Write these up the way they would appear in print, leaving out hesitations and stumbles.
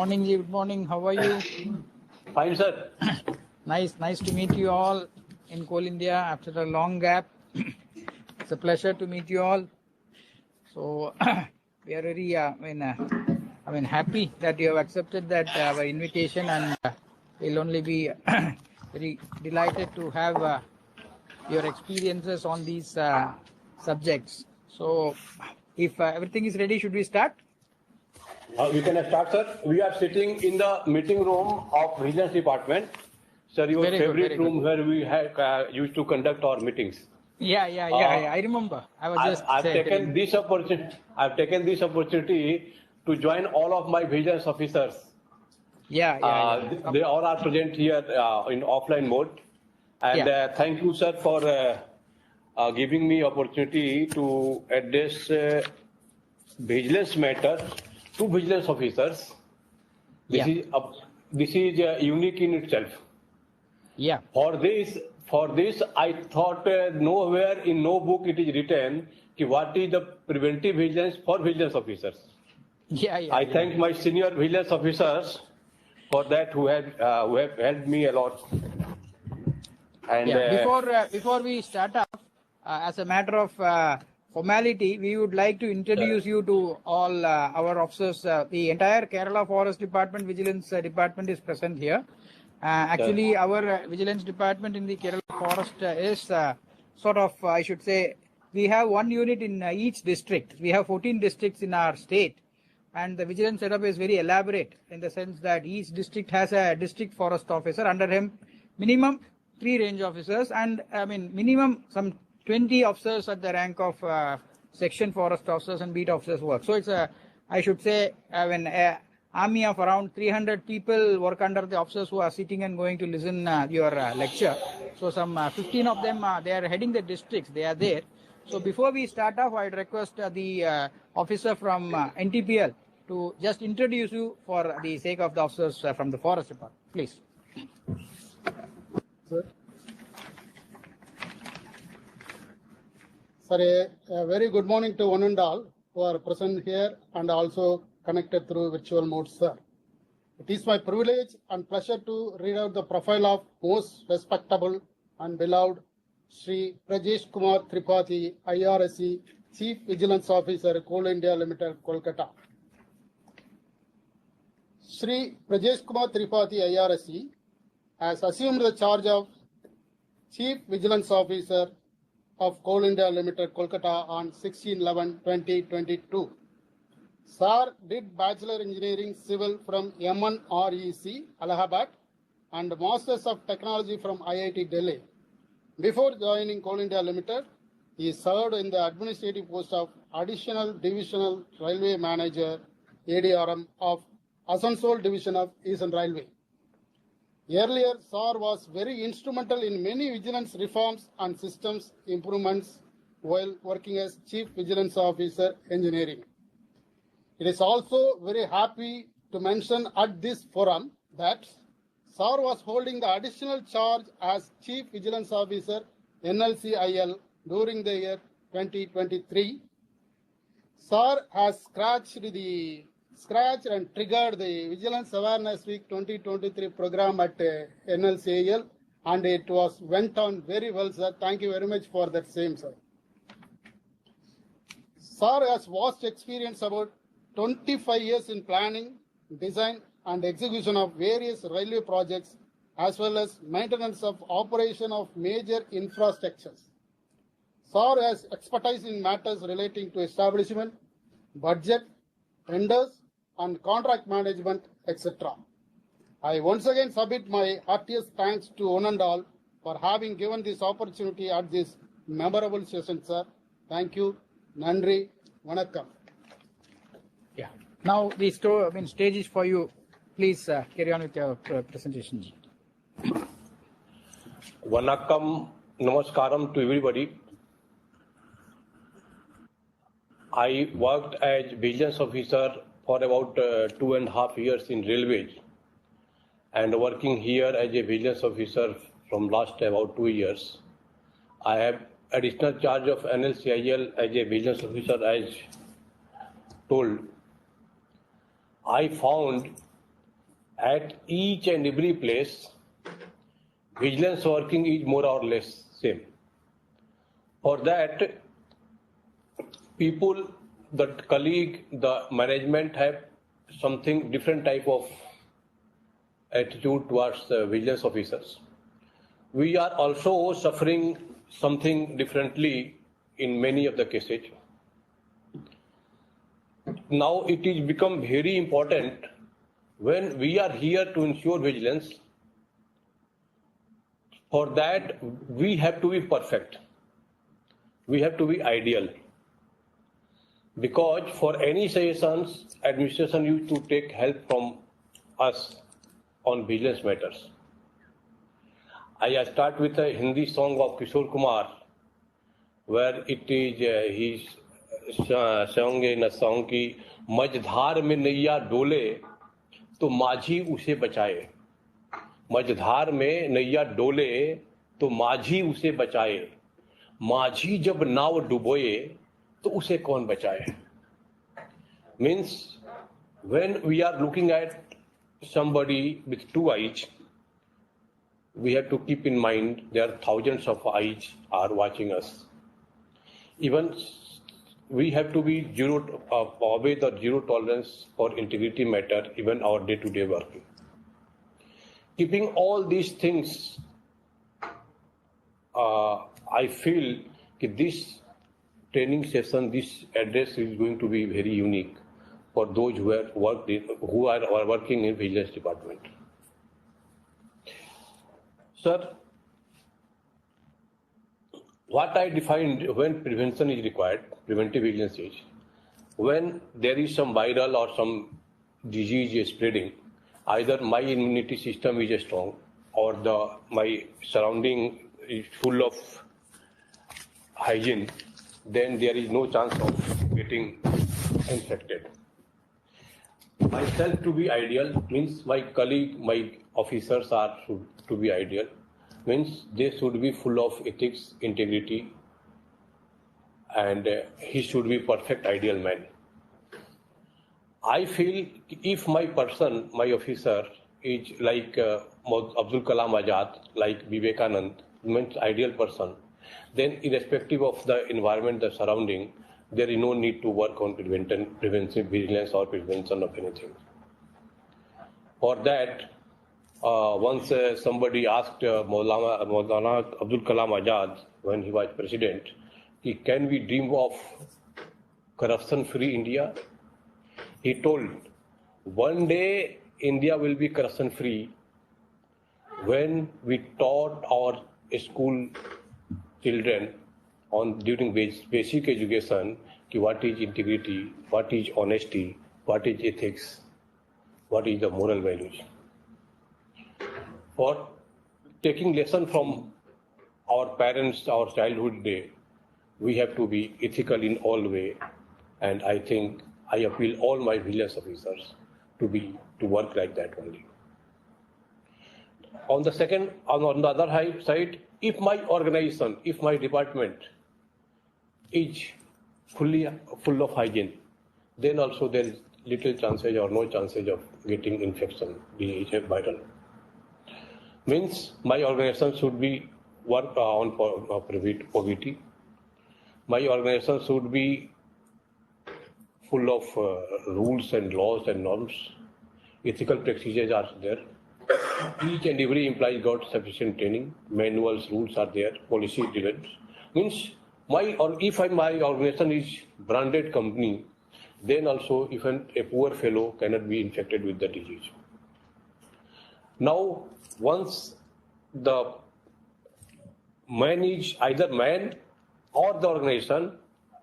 Morning, Ji. Good morning. How are you? Fine, sir. Nice to meet you all in Coal India after a long gap. It's a pleasure to meet you all. So we are very, happy that you have accepted that our invitation, and we'll only be very delighted to have your experiences on these subjects. So, if everything is ready, should we start? We can start, sir. We are sitting in the meeting room of Vigilance Department. Sir, your favorite room where we have, used to conduct our meetings. Yeah. I remember. I've taken this opportunity to join all of my vigilance officers. Yeah. They all are present here in offline mode. And thank you, sir, for giving me opportunity to address vigilance matters to vigilance officers. This is unique in itself. Yeah. For this, I thought nowhere in no book it is written what is the preventive vigilance for vigilance officers. I thank my senior vigilance officers for that who have helped me a lot. And before we start off, as a matter of formality, we would like to introduce you to all our officers. The entire Kerala Forest Department Vigilance Department is present here. Actually, our Vigilance Department in the Kerala Forest is sort of, I should say, we have one unit in each district. We have 14 districts in our state. And the vigilance setup is very elaborate in the sense that each district has a district forest officer. Under him, minimum 3 range officers, and minimum some 20 officers at the rank of section forest officers and beat officers work. So it's I should say, an army of around 300 people work under the officers who are sitting and going to listen your lecture. So some 15 of them, they are heading the districts. They are there. So before we start off, I'd request the officer from NTPL to just introduce you for the sake of the officers from the forest department. Please. Sir, a very good morning to one and all who are present here and also connected through virtual mode, sir. It is my privilege and pleasure to read out the profile of most respectable and beloved Sri Prajesh Kumar Tripathi, IRSC, Chief Vigilance Officer, Coal India Limited, Kolkata. Sri Prajesh Kumar Tripathi, IRSC, has assumed the charge of Chief Vigilance Officer of Coal India Limited, Kolkata on 16/11/2022. Sir did Bachelor Engineering Civil from MNREC, Allahabad, and Masters of Technology from IIT Delhi. Before joining Coal India Limited, he served in the administrative post of Additional Divisional Railway Manager, ADRM, of Asansol Division of Eastern Railway. Earlier, SAR was very instrumental in many vigilance reforms and systems improvements while working as Chief Vigilance Officer, Engineering. It is also very happy to mention at this forum that SAR was holding the additional charge as Chief Vigilance Officer, NLCIL, during the year 2023. SAR has scratched and triggered the Vigilance Awareness Week 2023 program at NLCIL, and it went on very well, sir. Thank you very much for that same, sir. SAR has vast experience, about 25 years in planning, design, and execution of various railway projects, as well as maintenance of operation of major infrastructures. SAR has expertise in matters relating to establishment, budget, tenders, and contract management, etc. I once again submit my heartiest thanks to one and all for having given this opportunity at this memorable session, sir. Thank you. Nandri. Vanakkam. Yeah. Now the stage is for you. Please carry on with your presentation. Vanakkam, namaskaram to everybody. I worked as vigilance officer for about 2.5 years in railways, and working here as a vigilance officer from last about 2 years. I have additional charge of NLCIL as a vigilance officer as told. I found at each and every place, vigilance working is more or less same. For that, people, the colleague, the management have something different type of attitude towards the vigilance officers. We are also suffering something differently in many of the cases. Now it is become very important when we are here to ensure vigilance. For that, we have to be perfect. We have to be ideal. Because for any sessions, administration used to take help from us on vigilance matters. I start with a Hindi song of Kishore Kumar, where it is he sang in a song ki मझधार में नैया डोले तो माझी उसे बचाए. मझधार में नैया डोले तो माझी उसे बचाए. माझी जब नाव डुबोए तो उसे कौन बचाए. Means when we are looking at somebody with two eyes, we have to keep in mind there are thousands of eyes are watching us. Even we have to be obey the zero tolerance for integrity matter, even our day-to-day working. Keeping all these things, I feel that this training session, this address is going to be very unique for those who are working in vigilance department. Sir, what I defined when prevention is required, preventive vigilance is, when there is some viral or some disease is spreading, either my immunity system is strong or my surrounding is full of hygiene, then there is no chance of getting infected. Myself to be ideal means my colleague, my officers are to be ideal. Means they should be full of ethics, integrity, and he should be perfect ideal man. I feel if my person, my officer is like Abdul Kalam Azad, like Vivekanand, means ideal person, then irrespective of the environment, the surrounding, there is no need to work on preventive vigilance or prevention of anything. For that, once somebody asked Maulana Abdul Kalam Azad when he was president, can we dream of corruption-free India? He told, one day India will be corruption-free when we taught our school children during basic education what is integrity, what is honesty, what is ethics, what is the moral values. For taking lesson from our parents, our childhood day, we have to be ethical in all way, and I think I appeal all my vigilance officers to work like that only. On the other side, if my organization, if my department is full of hygiene, then also there is little chances or no chances of getting infection, the viral. Means my organization should be work on poverty. My organization should be full of rules and laws and norms. Ethical practices are there. Each and every employee got sufficient training. Manuals, rules are there. Policy driven. Means if my organization is branded company, then also even a poor fellow cannot be infected with the disease. Now, once the man is either man or the organization,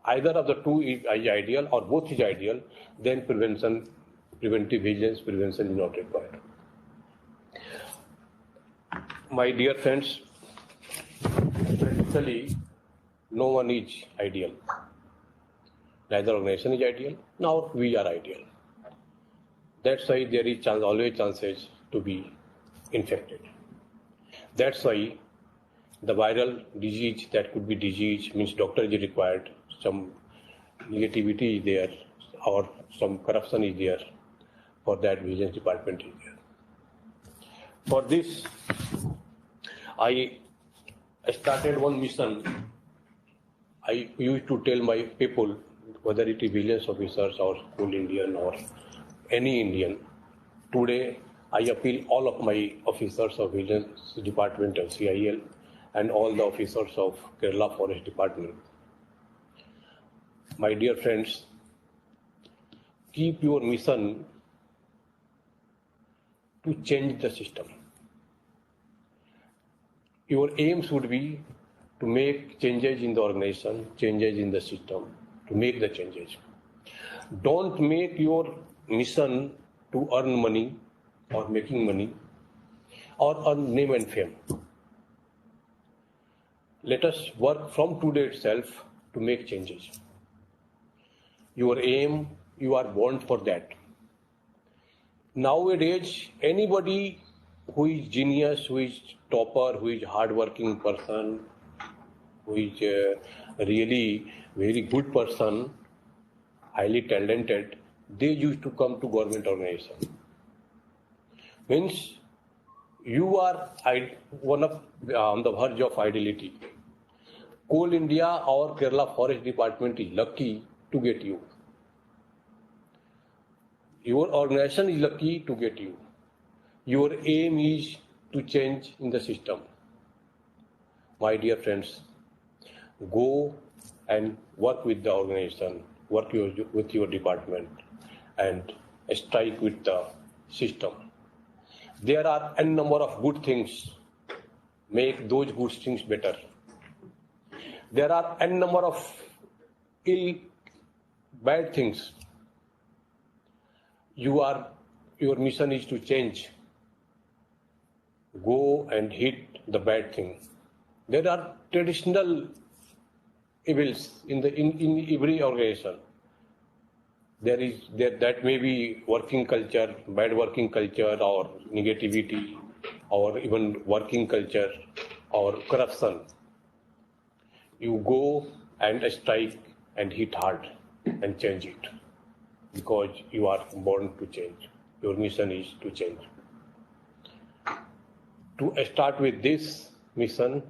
either of the two is ideal or both is ideal, then preventive vigilance, prevention is not required. My dear friends, practically no one is ideal. Neither organization is ideal, nor we are ideal. That's why there is always chances to be infected. That's why the viral disease, that could be disease, means doctor is required, some negativity is there, or some corruption is there, for that vigilance department is there. For this, I started one mission. I used to tell my people, whether it is vigilance officers or full Indian or any Indian, today I appeal all of my officers of vigilance department of CIL and all the officers of Kerala Forest Department. My dear friends, keep your mission to change the system. Your aim should be to make changes in the organization, changes in the system, to make the changes. Don't make your mission to earn money or making money or earn name and fame. Let us work from today itself to make changes. Your aim, you are born for that. Nowadays, anybody who is genius, who is topper, who is hardworking person, who is really very good person, highly talented, they used to come to government organization. Means you are one of on the verge of ideality. Coal India or Kerala Forest Department is lucky to get you. Your organization is lucky to get you. Your aim is to change in the system. My dear friends, go and work with the organization, work with your department and strike with the system. There are a number of good things. Make those good things better. There are a number of bad things. Your mission is to change. Go and hit the bad thing. There are traditional evils in every organization. That may be working culture, bad working culture, or negativity, or even working culture, or corruption. You go and strike and hit hard and change it, because you are born to change. Your mission is to change. To start with this mission,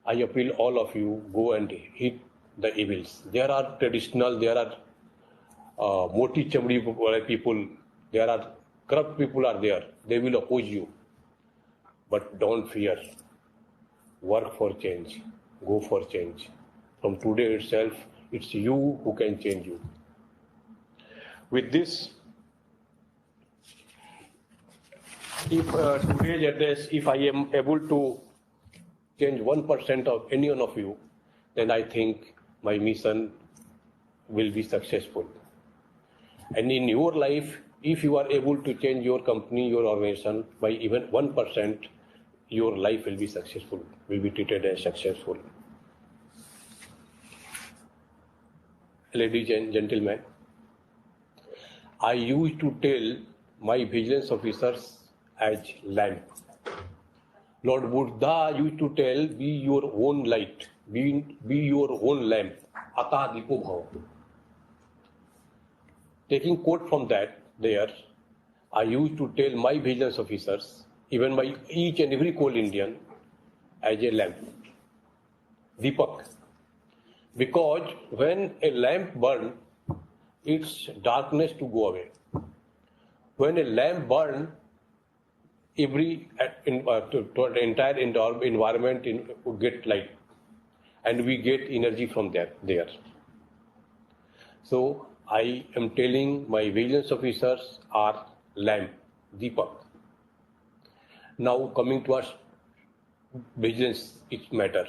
I appeal all of you, go and hit the evils. There are traditional, there are moti chamdi people, there are corrupt people are there. They will oppose you. But don't fear. Work for change. Go for change. From today itself, it's you who can change you. With this, if today's address, if I am able to change 1% of any one of you, then I think my mission will be successful. And in your life, if you are able to change your company, your organization by even 1%, your life will be successful, will be treated as successful. Ladies and gentlemen, I used to tell my vigilance officers as lamp. Lord Buddha used to tell, be your own light, be your own lamp. Ata dipo bhava. Taking quote from that there, I used to tell my vigilance officers, even my each and every coal Indian, as a lamp. Deepak. Because when a lamp burns, its darkness to go away. When a lamp burns, the entire environment would get light, and we get energy from there. So I am telling my vigilance officers are lamp, Deepak. Now coming to us, vigilance, it matter.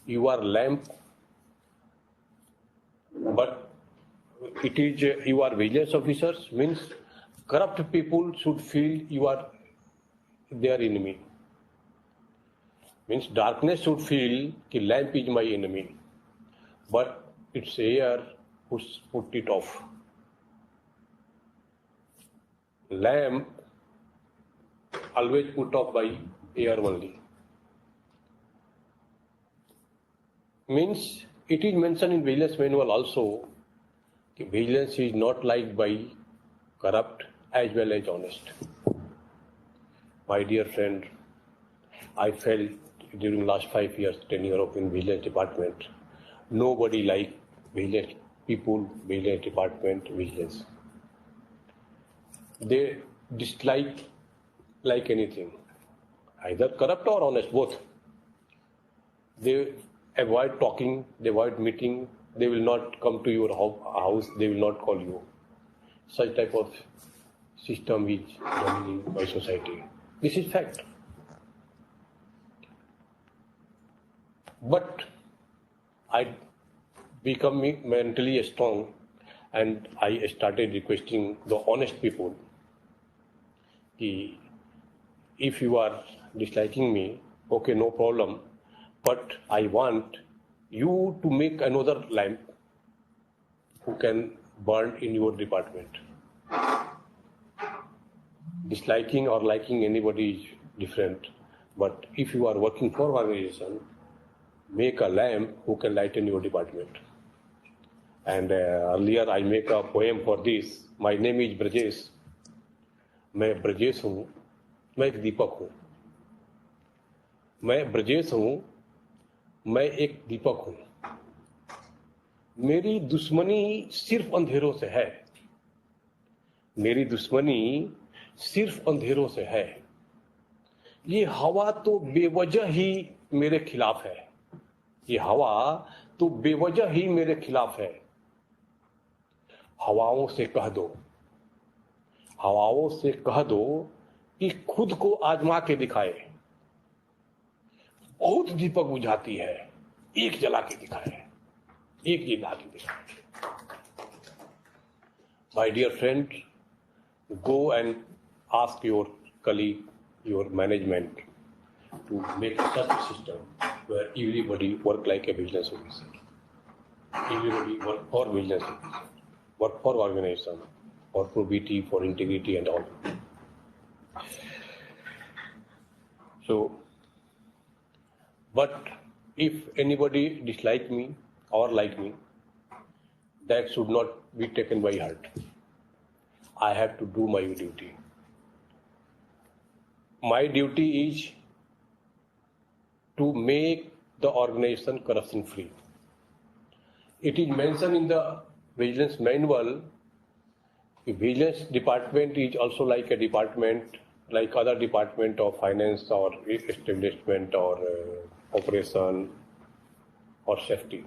You are lamp, but it is you are vigilance officers, means corrupt people should feel you are their enemy. Means darkness should feel that lamp is my enemy, but it's air who put it off. Lamp always put off by air only. Means it is mentioned in vigilance manual also, vigilance is not liked by corrupt as well as honest. My dear friend, I felt during last 5 years tenure of in Vigilance Department, nobody like Vigilance people, Vigilance Department, Vigilance. They dislike like anything, either corrupt or honest, both. They avoid talking, they avoid meeting, they will not come to your house, they will not call you. Such type of system is dominating by society. This is fact. But I become mentally strong and I started requesting the honest people, if you are disliking me, okay, no problem, but I want you to make another lamp who can burn in your department. Disliking or liking anybody is different, but if you are working for organization, make a lamp who can lighten your department. And earlier I make a poem for this. My name is Brajesh. मैं ब्रजेश हूँ, मैं एक दीपक हूँ. मैं ब्रजेश हूँ, मैं एक दीपक हूँ. मेरी दुश्मनी सिर्फ अंधेरों से है. मेरी दुश्मनी सिर्फ अंधेरों से है. ये हवा तो बेवजह ही मेरे खिलाफ है. ये हवा तो बेवजह ही मेरे खिलाफ है. हवाओं से कह दो, हवाओं से कह दो कि खुद को आजमा के दिखाए. बहुत दीपक बुझाती है, एक जला के दिखाए, एक जला के दिखाए. My dear friend, go and ask your colleague, your management to make such a system where everybody work like a vigilance officer. Everybody work for vigilance officer, work for organization, for probity, for integrity and all. So, but if anybody dislike me or like me, that should not be taken by heart. I have to do my duty. My duty is to make the organization corruption free. It is mentioned in the Vigilance Manual. The Vigilance Department is also like a department, like other department of finance or establishment or operation or safety.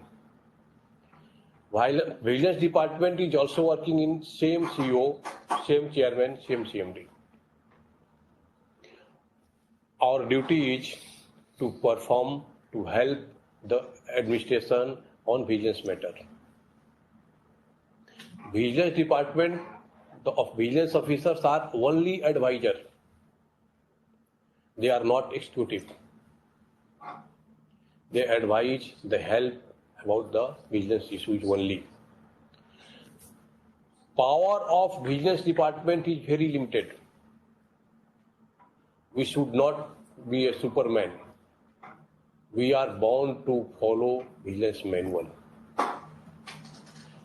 While Vigilance Department is also working in same CEO, same chairman, same CMD. Our duty is to perform, to help the administration on vigilance matter. Vigilance Department of vigilance officers are only advisor. They are not executive. They advise, they help about the vigilance issues only. Power of Vigilance Department is very limited. We should not be a Superman. We are bound to follow Vigilance Manual.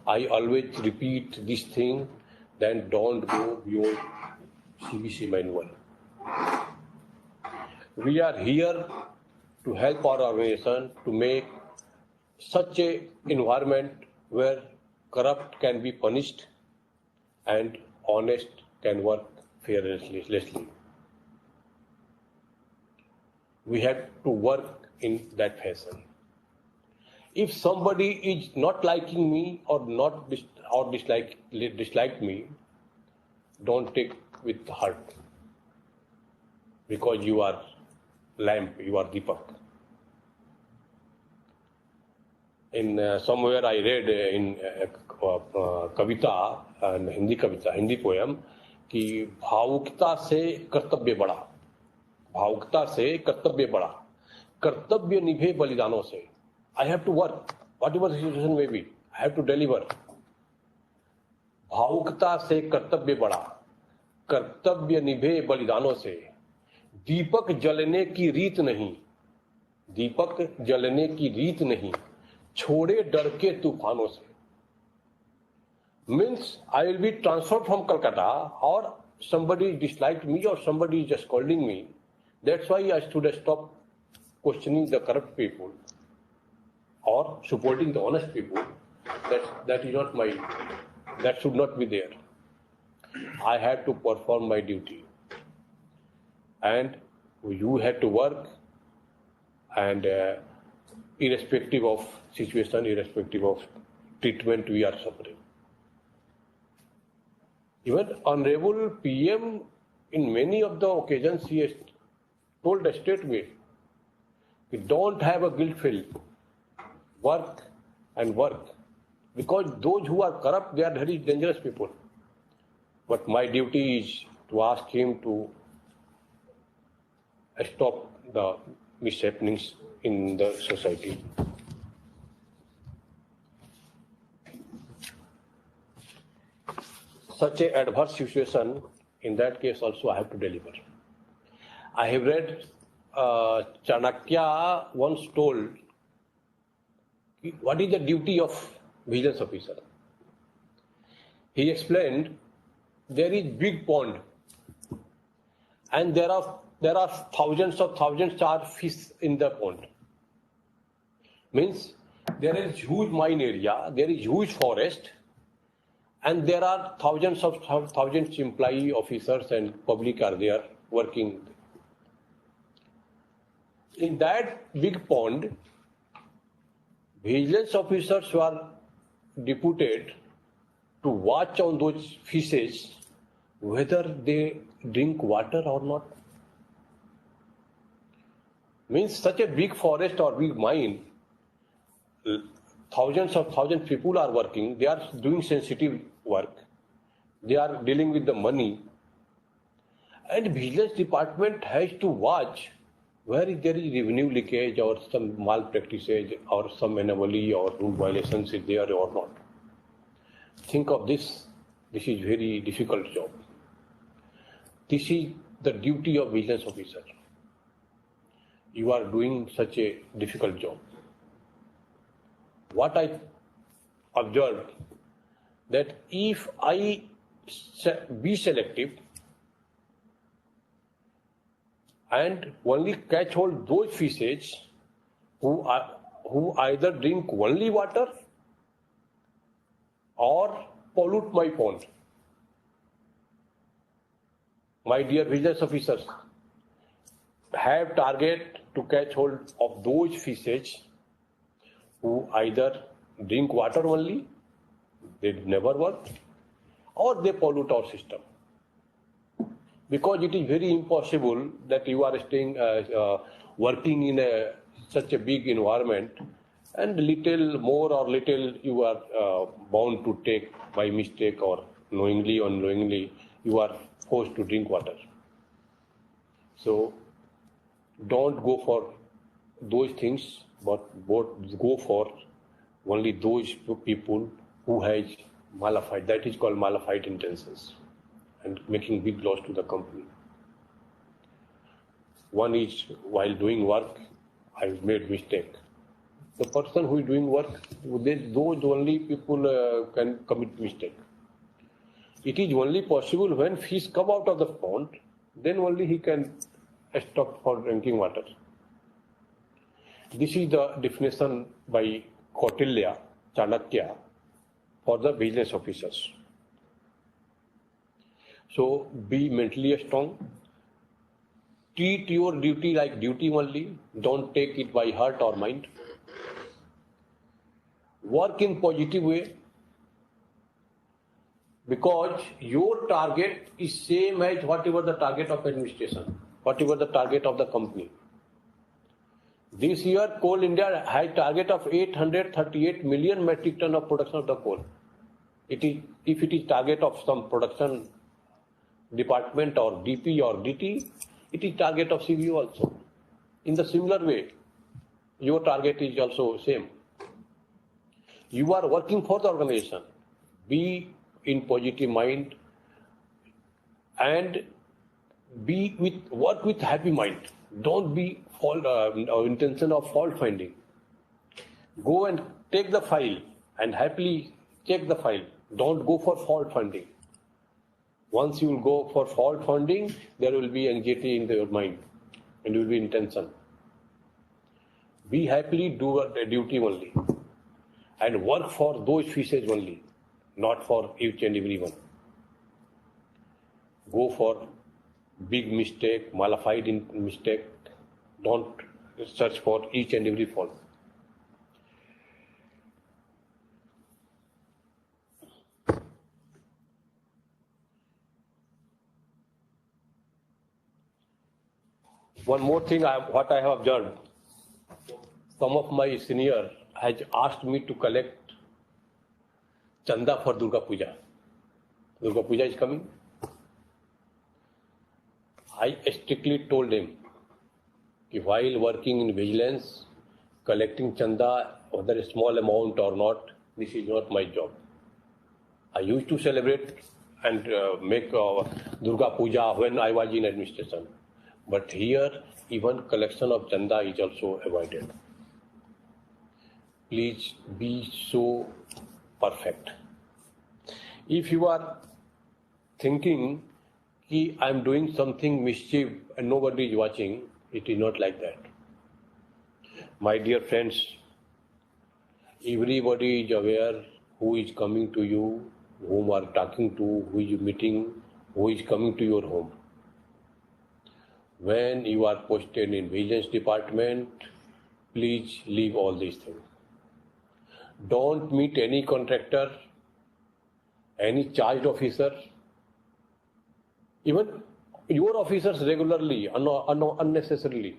I always repeat this thing, then don't go beyond CBC Manual. We are here to help our organization to make such a environment where corrupt can be punished and honest can work fearlessly. We have to work in that fashion. If somebody is not liking me or dislike me, don't take with heart, because you are lamp, you are Deepak. In somewhere I read in Kavita, Hindi Kavita, Hindi poem, कि भावुकता से कर्तव्य बढ़ा, भावुकता से कर्तव्य बढ़ा, कर्तव्य निभे बलिदानों से. I have to work, whatever the situation may be, I have to deliver. भावुकता से कर्तव्य बढ़ा, कर्तव्य निभे बलिदानों से. दीपक जलने की रीत नहीं, दीपक जलने की रीत नहीं, छोड़े डर के तूफानों से. Means I will be transferred from Calcutta or somebody disliked me or somebody is just scolding me. That's why I should stop questioning the corrupt people or supporting the honest people. That is not my, that should not be there. I had to perform my duty. And you had to work, and irrespective of situation, irrespective of treatment we are suffering. Even Honorable PM, in many of the occasions, he has told a statement, we don't have a guilt feel, work and work. Because those who are corrupt, they are very dangerous people. But my duty is to ask him to stop the mishappenings in the society. Such an adverse situation, in that case also I have to deliver. I have read Chanakya once told, what is the duty of vigilance officer? He explained, there is big pond and there are thousands are fish in the pond. Means there is huge mine area, there is huge forest, and there are thousands employee officers and public are there working. In that big pond, vigilance officers were deputed to watch on those fishes whether they drink water or not. Means such a big forest or big mine, thousands people are working, they are doing sensitive work, they are dealing with the money, and vigilance department has to watch where there is revenue leakage or some malpractices or some anomaly or rule violations is there or not. Think of this. This is very difficult job. This is the duty of vigilance officer. You are doing such a difficult job. What I observed, that if I be selective and only catch hold those fishes who either drink only water or pollute my pond. My dear vigilance officers, have target to catch hold of those fishes who either drink water only, they never work, or they pollute our system. Because it is very impossible that you are staying, working in such a big environment, and little more or little you are bound to take by mistake or knowingly or unknowingly, you are forced to drink water. So don't go for those things, but go for only those people who has malified, that is called malified intentions, and making big loss to the company. One is, while doing work, I made mistake. The person who is doing work, those only people can commit mistake. It is only possible when fish come out of the pond, then only he can stop for drinking water. This is the definition by Kautilya, Chanakya, for the vigilance officers. So be mentally strong. Treat your duty like duty only. Don't take it by heart or mind. Work in positive way, because your target is same as whatever the target of administration, whatever the target of the company. This year, Coal India had target of 838 million metric ton of production of the coal. If it is target of some production department or DP or DT, it is target of CVO also. In the similar way, your target is also same. You are working for the organization. Be in positive mind and work with happy mind. Don't be intention of fault finding. Go and take the file and happily check the file. Don't go for fault finding. Once you will go for fault finding, there will be anxiety in your mind and you will be in tension. Be happily do the duty only and work for those fishes only, not for each and every one. Go for big mistake, malified mistake. Don't search for each and every fault. One more thing, what I have observed, some of my senior has asked me to collect chanda for Durga Puja. Durga Puja is coming. I strictly told him that while working in vigilance, collecting chanda, whether a small amount or not, this is not my job. I used to celebrate and make Durga Puja when I was in administration. But here, even collection of chanda is also avoided. Please be so perfect. If you are thinking that I am doing something mischief and nobody is watching, it is not like that. My dear friends, everybody is aware who is coming to you, whom you are talking to, who is meeting, who is coming to your home. When you are posted in Vigilance Department, please leave all these things. Don't meet any contractor, any charged officer, even your officers regularly, unnecessarily.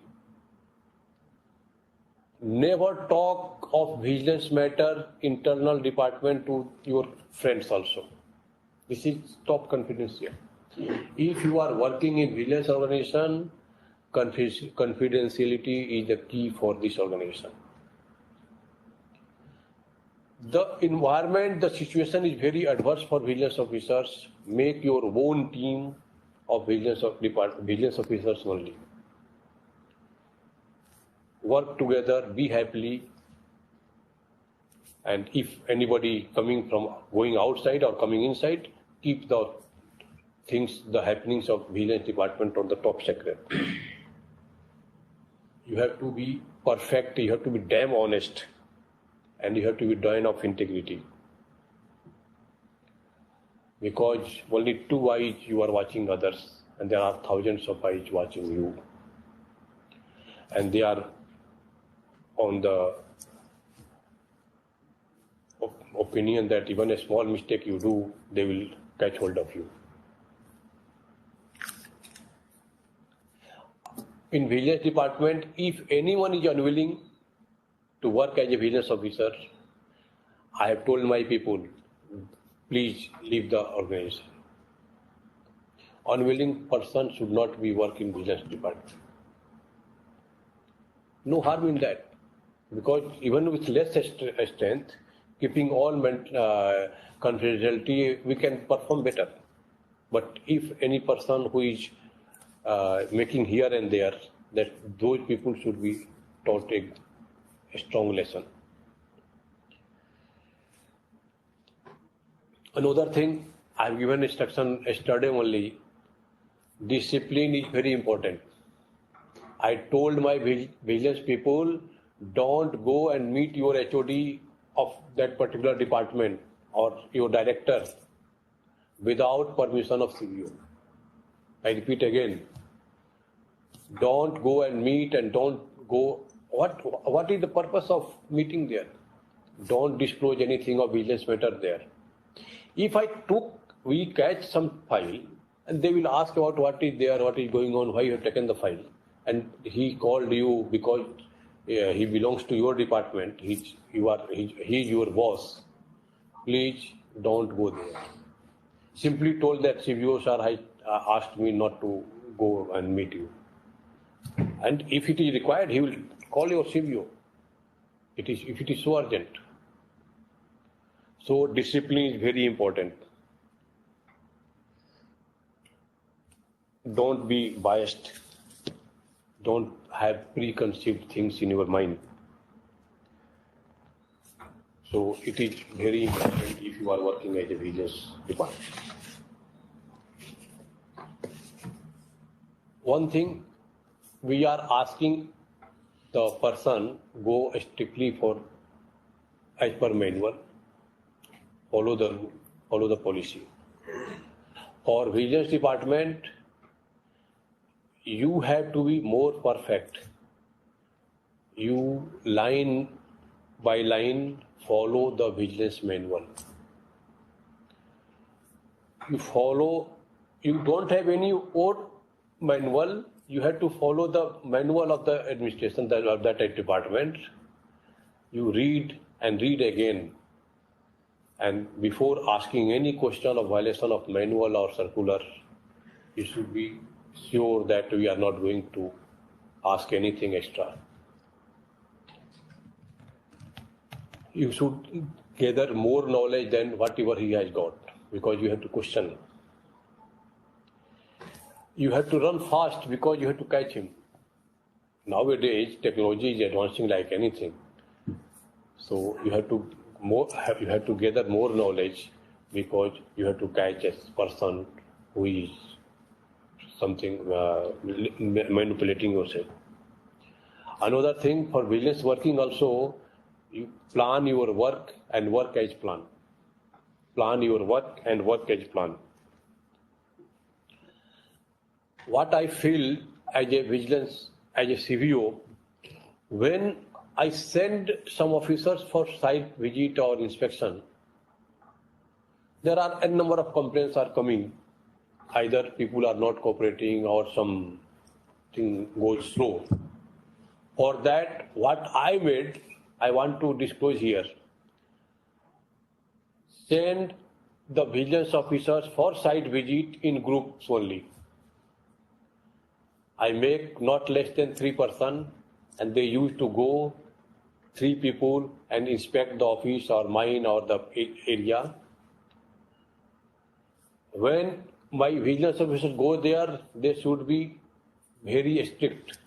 Never talk of vigilance matter, internal department to your friends also. This is top confidential. If you are working in vigilance organization, confidentiality is the key for this organization. The environment, the situation is very adverse for vigilance officers. Make your own team of vigilance officers only. Work together, be happily, and if anybody going outside or coming inside, keep the things, the happenings of Vigilance Department on the top secret. You have to be perfect, you have to be damn honest, and you have to be doing of integrity. Because only 2 eyes you are watching others, and there are thousands of eyes watching you. And they are on the opinion that even a small mistake you do, they will catch hold of you. In Vigilance Department, if anyone is unwilling to work as a vigilance officer, I have told my people, please leave the organization. Unwilling person should not be working in Vigilance Department. No harm in that, because even with less strength, keeping all confidentiality, we can perform better. But if any person who is making here and there, that those people should be taught a strong lesson. Another thing, I have given instruction yesterday only, discipline is very important. I told my vigilance people, don't go and meet your HOD of that particular department or your director without permission of CBO. I repeat again, don't go and meet and don't go. What is the purpose of meeting there? Don't disclose anything of vigilance matter there. If we catch some file and they will ask about what is there, what is going on, why you have taken the file, and he called you because he belongs to your department, he is your boss, please don't go there. Simply told that CBO sir asked me not to go and meet you. And if it is required, he will call your CBO. If it is so urgent. So discipline is very important. Don't be biased. Don't have preconceived things in your mind. So it is very important if you are working as a vigilance department. one thing we are asking the person go strictly for as per manual, follow the policy. For vigilance department, you have to be more perfect. You line by line follow the vigilance manual. You don't have any own manual, you have to follow the manual of the administration of that department. You read and read again, and before asking any question of violation of manual or circular, you should be sure that we are not going to ask anything extra. You should gather more knowledge than whatever he has got, because you have to question. You have to run fast because you have to catch him. Nowadays, technology is advancing like anything. So you have to gather more knowledge because you have to catch a person who is something manipulating yourself. Another thing for vigilance working also, you plan your work and work as plan. Plan your work and work as plan. What I feel as a vigilance, as a CVO, when I send some officers for site visit or inspection, there are a number of complaints are coming. Either people are not cooperating or something goes slow. For that, what I made, I want to disclose here. Send the vigilance officers for site visit in groups only. I make not less than 3 persons, and they used to go 3 people and inspect the office or mine or the area. When my vigilance officers go there, they should be very strict,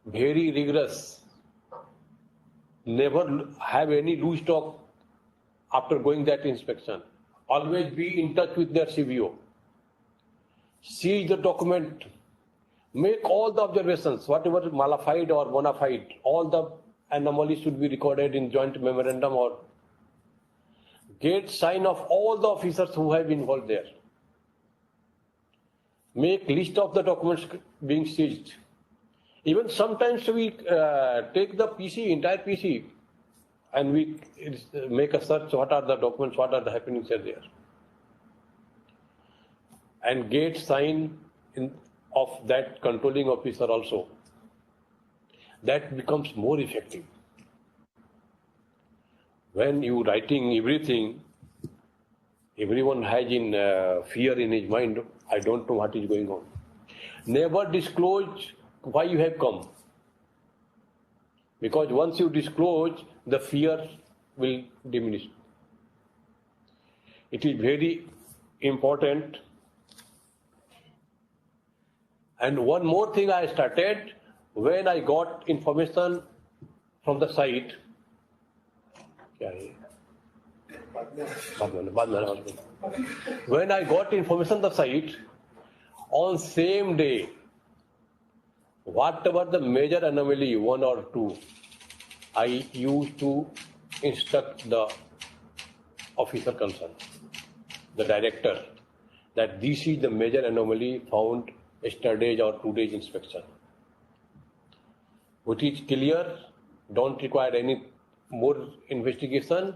very rigorous. Never have any loose talk after going that inspection. Always be in touch with their CVO. See the document, make all the observations, whatever malified or bona fide, all the anomalies should be recorded in joint memorandum or get sign of all the officers who have been involved there. Make list of the documents being seized. Even sometimes we take the PC, entire PC, and we make a search, what are the documents, what are the happenings there. And get sign of that controlling officer also. That becomes more effective. When you writing everything, everyone has in fear in his mind, I don't know what is going on. Never disclose why you have come. Because once you disclose, the fear will diminish. It is very important. And one more thing I started, when I got information from the site, when I got information on the site, on same day, whatever the major anomaly, 1 or 2, I used to instruct the officer concerned, the director, that this is the major anomaly found yesterday's or today's inspection. Which is clear, don't require any more investigation.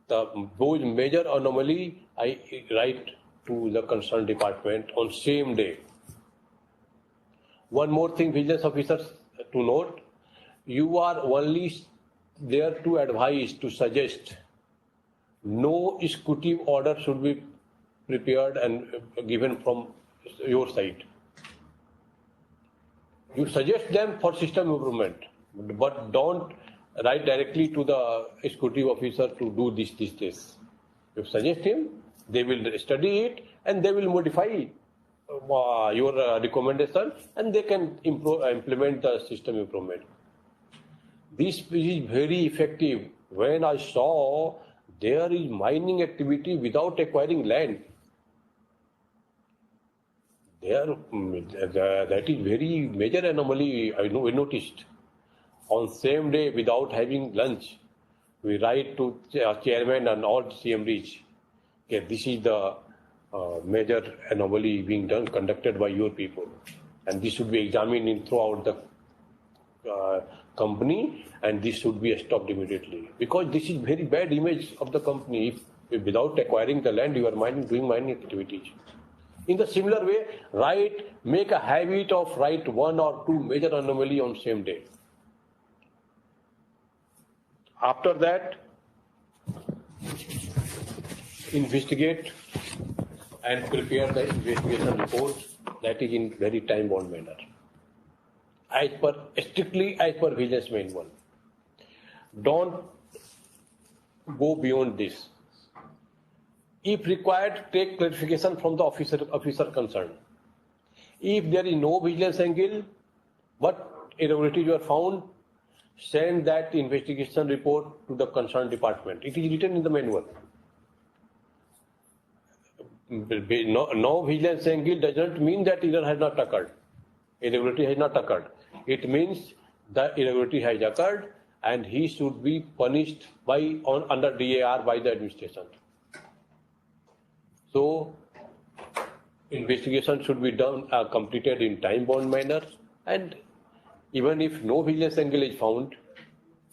Those major anomaly, I write to the concerned department on same day. One more thing, vigilance officers to note, you are only there to advise, to suggest. No executive order should be prepared and given from your side. You suggest them for system improvement, but don't write directly to the executive officer to do this. You suggest him, they will study it and they will modify your recommendation and they can implement the system improvement. This is very effective. When I saw there is mining activity without acquiring land, That is very major anomaly I noticed. On same day, without having lunch, we write to chairman and all CMDs. Okay, this is the major anomaly being conducted by your people, and this should be examined throughout the company, and this should be stopped immediately, because this is very bad image of the company. If without acquiring the land you are doing mining activities. In the similar way, make a habit of write 1 or 2 major anomaly on same day. After that, investigate and prepare the investigation report, that is in very time-bound manner, strictly as per Vigilance Manual. Don't go beyond this. If required, take clarification from the officer concerned. If there is no vigilance angle, but irregularities were found, send that investigation report to the concerned department. It is written in the manual. No vigilance angle does not mean that error has not occurred. Irregularity has not occurred. It means the irregularity has occurred and he should be punished under DAR by the administration. So, investigation should be done, completed in time-bound manner, and even if no vigilance angle is found,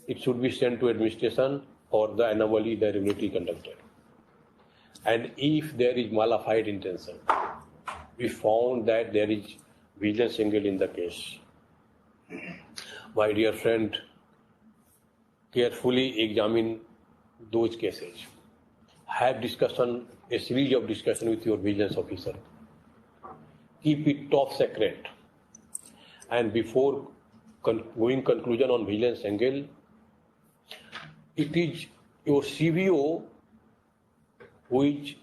it should be sent to administration for the anomaly, the irregularity conducted. And if there is mala-fide intention, we found that there is vigilance angle in the case. My dear friend, carefully examine those cases. Have a series of discussion with your vigilance officer. Keep it top secret. And before going conclusion on vigilance angle, it is your CVO who is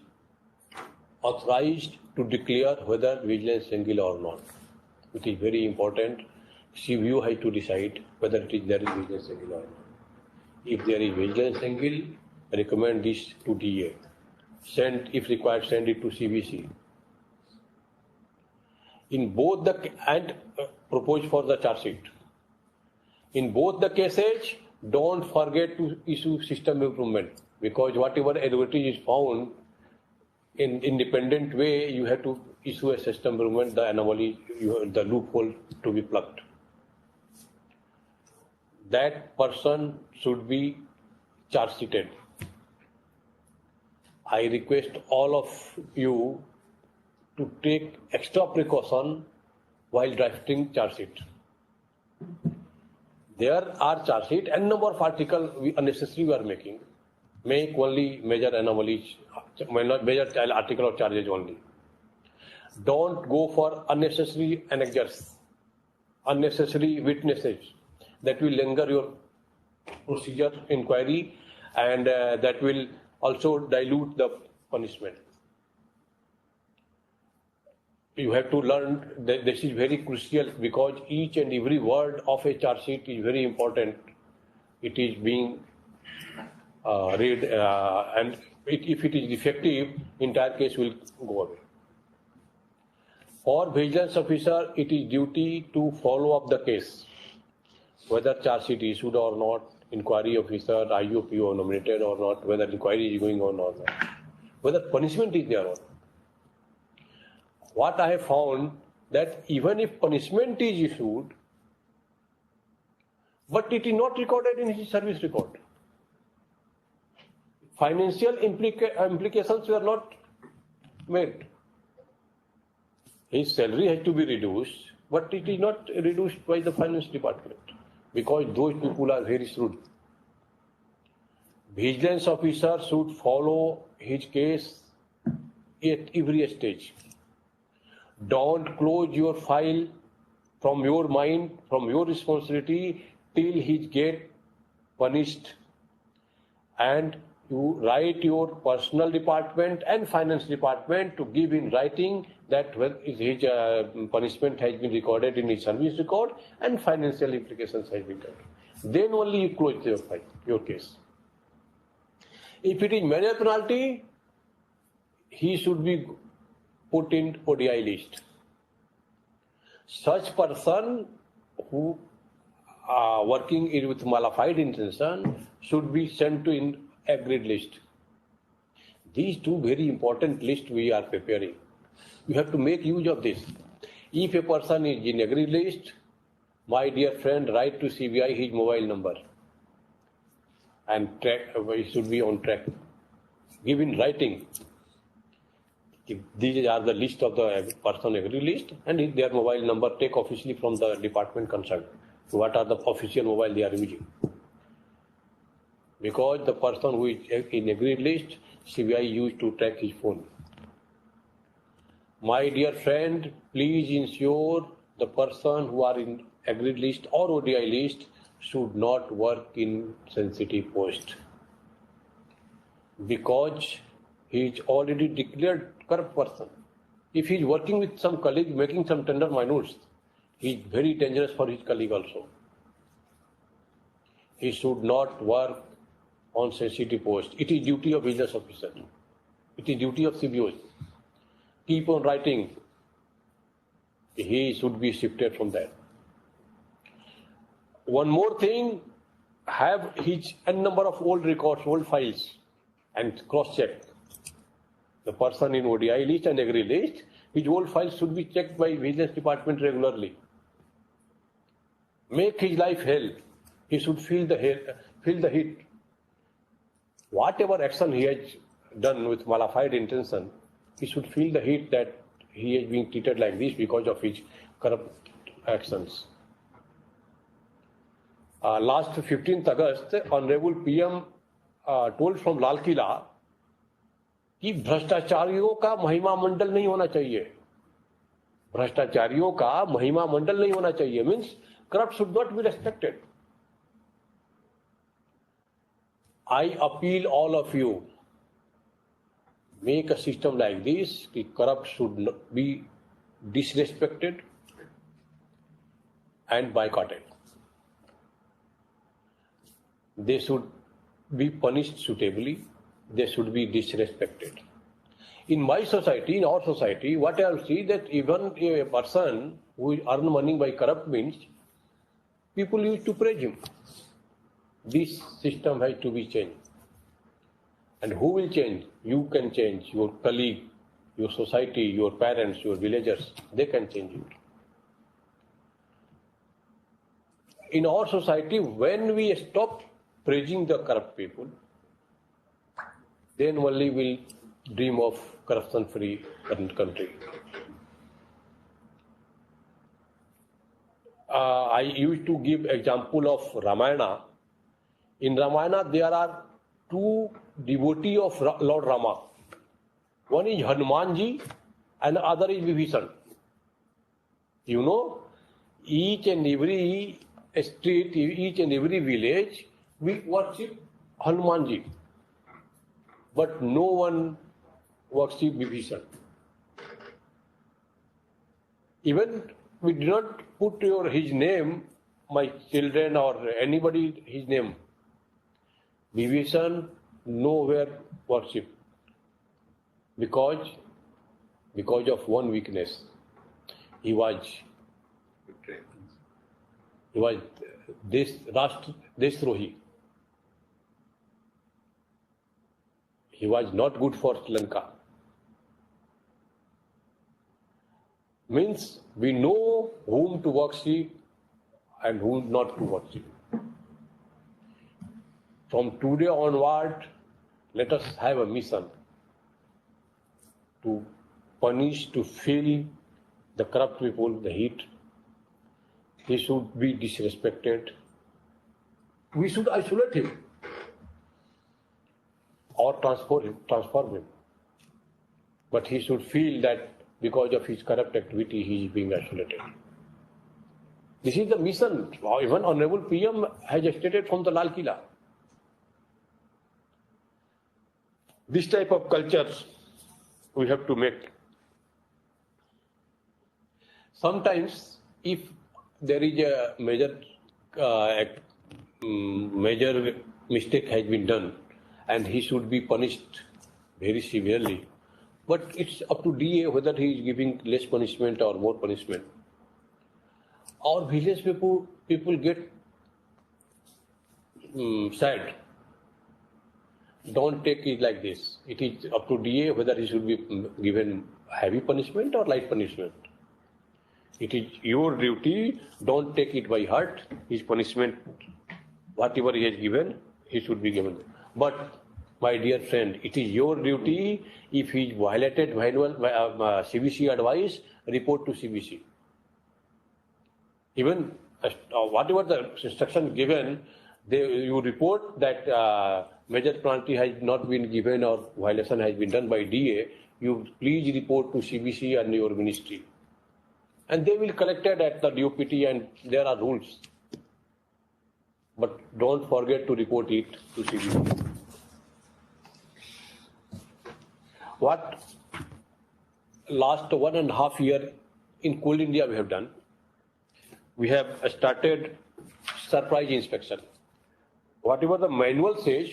authorized to declare whether vigilance angle or not. It is very important. CVO has to decide whether there is vigilance angle or not. If there is vigilance angle, recommend this to DA. If required, send it to CBC. And propose for the charge sheet. In both the cases, don't forget to issue system improvement, because whatever irregularity is found in independent way, you have to issue a system improvement, the anomaly, the loophole to be plugged. That person should be charge sheeted. I request all of you to take extra precaution while drafting charge sheet. There are charge sheet and number of articles unnecessary we are making. Make only major anomalies, major article of charges only. Don't go for unnecessary annexures, unnecessary witnesses. That will linger your procedure inquiry, and that will also dilute the punishment. You have to learn that this is very crucial, because each and every word of a charge sheet is very important. It is being read, and if it is defective, entire case will go away. For vigilance officer, it is duty to follow up the case, whether charge sheet issued or not, inquiry officer, IOPO nominated or not, whether inquiry is going on or not, whether punishment is there or not. What I have found, that even if punishment is issued, but it is not recorded in his service record. Financial implications were not made. His salary has to be reduced, but it is not reduced by the finance department, because those people are very shrewd. Vigilance officer should follow his case at every stage. Don't close your file from your mind, from your responsibility, till he get punished. And you write your personal department and finance department to give in writing that his punishment has been recorded in his service record and financial implications has been done. Then only you close your file, your case. If it is major penalty, he should be put in ODI list. such person who are working with malified intention should be sent to in agreed list. These two very important lists we are preparing. You have to make use of this. If a person is in agreed list, my dear friend, write to CBI his mobile number and track. He should be on track. Give in writing. These are the list of the person agreed list and their mobile number. Take officially from the department concerned. What are the official mobile they are using? Because the person who is in agreed list, CBI used to track his phone. My dear friend, please ensure the person who are in agreed list or ODI list should not work in sensitive post. Because he is already declared corrupt person. If he is working with some colleague making some tender minutes, he is very dangerous for his colleague also. He should not work on sensitive post. It is duty of business officer. It is duty of CBO. Keep on writing. He should be shifted from that. One more thing, have his n number of old records, old files and cross-check. The person in ODI list and agri list, his old files should be checked by Vigilance Department regularly. Make his life hell. He should feel the heat. Whatever action he has done with malified intention, he should feel the heat that he is being treated like this because of his corrupt actions. Last 15th August, Honorable PM told from Lal Kila कि भ्रष्टाचारियों का महिमा मंडल नहीं होना चाहिए. भ्रष्टाचारियों का महिमा मंडल नहीं होना चाहिए means corrupt should not be respected. I appeal all of you, make a system like this, the corrupt should not be disrespected and boycotted. They should be punished suitably, they should be disrespected. In my society, in our society, what I see that even a person who earn money by corrupt means, people used to praise him. This system has to be changed. And who will change? You can change. Your colleague, your society, your parents, your villagers, they can change it. In our society, when we stop praising the corrupt people, then only we'll dream of corruption-free country. I used to give example of Ramayana. In Ramayana, there are two devotees of Lord Rama. One is Hanumanji and the other is Vibhishan. You know, each and every street, each and every village, we worship Hanumanji. But no one worship Vibhishan. Even we do not put his name, my children or anybody his name. Vibhishan nowhere worship because of one weakness. He was Destrohi. He was not good for Sri Lanka. Means we know whom to worship and whom not to worship. From today onward, let us have a mission to punish, to feel the corrupt people, the heat. He should be disrespected. We should isolate him or transform him. But he should feel that because of his corrupt activity, he is being isolated. This is the mission. Even Honorable PM has stated from the Lal Kila. This type of culture we have to make. Sometimes, if there is a major mistake has been done, and he should be punished very severely, but it's up to DA whether he is giving less punishment or more punishment. Our vigilance people get sad. Don't take it like this. It is up to DA whether he should be given heavy punishment or light punishment. It is your duty. Don't take it by heart. His punishment, whatever he has given, he should be given. But my dear friend, it is your duty. If he violated manual CBC advice, report to CBC. Even whatever the instruction given, you report that major penalty has not been given or violation has been done by DA. You please report to CBC and your ministry, and they will collect it at the DOPT, and there are rules. But don't forget to report it to CBC. What last 1.5 years in Coal India we have done? We have started surprise inspection. Whatever the manual says,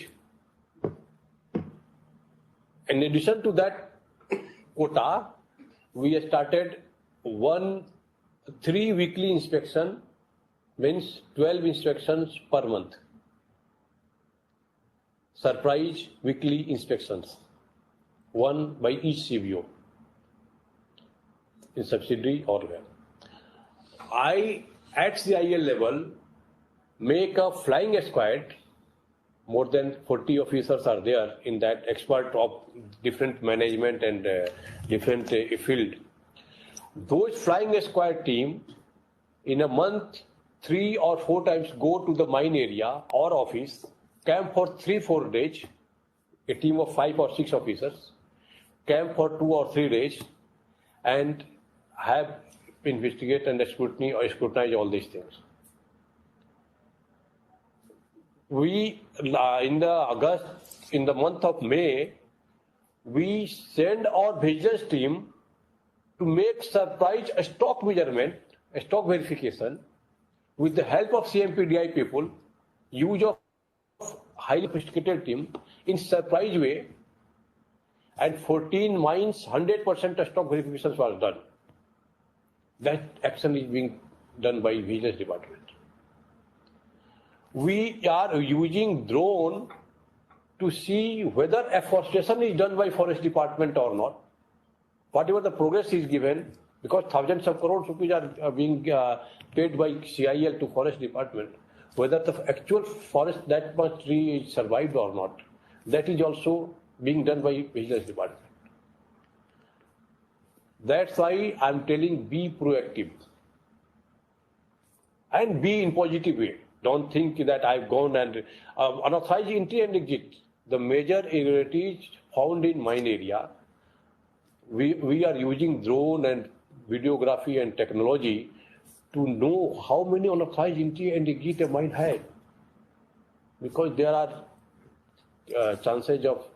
in addition to that quota, we started 3 weekly inspection, means 12 inspections per month. Surprise weekly inspections, 1 by each CBO in subsidiary or where. I, at CIL level, make a flying squad. More than 40 officers are there in that, expert of different management and different field. Those flying squad team in a month 3 or 4 times go to the mine area or office, camp for 3-4 days, a team of 5 or 6 officers, camp for 2 or 3 days, and have investigate and scrutinize all these things. We in the month of May, we send our vigilance team to make surprise stock measurement, stock verification, with the help of CMPDI people, use of highly sophisticated team in surprise way, and 14 mines, 100% stock verifications was done. That action is being done by Vigilance Department. We are using drone to see whether afforestation is done by Forest Department or not. Whatever the progress is given, because thousands of crores rupees are being paid by CIL to Forest Department, whether the actual forest that much tree is survived or not, that is also being done by Vigilance Department. That's why I'm telling, be proactive and be in positive way. Don't think that I've gone and unauthorized entry and exit. The major irregularities found in mine area, we are using drone and videography and technology to know how many unauthorized entry and exit a mine had. Because there are chances of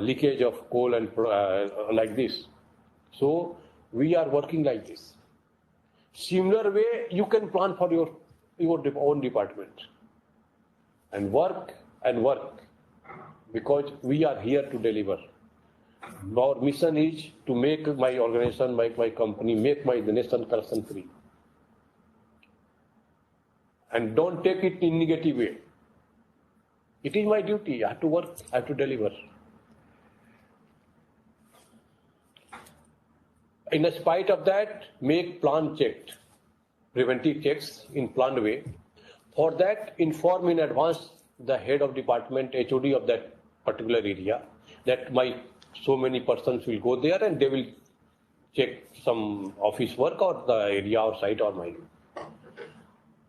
leakage of coal and like this. So we are working like this. Similar way, you can plan for your own department and work, because we are here to deliver. Our mission is to make my organization, make my company, make the nation corruption free. And don't take it in negative way. It is my duty. I have to work, I have to deliver. In spite of that, make plan checked, preventive checks in planned way. For that, inform in advance the head of department, HOD of that particular area, that so many persons will go there and they will check some office work or the area or site or mine.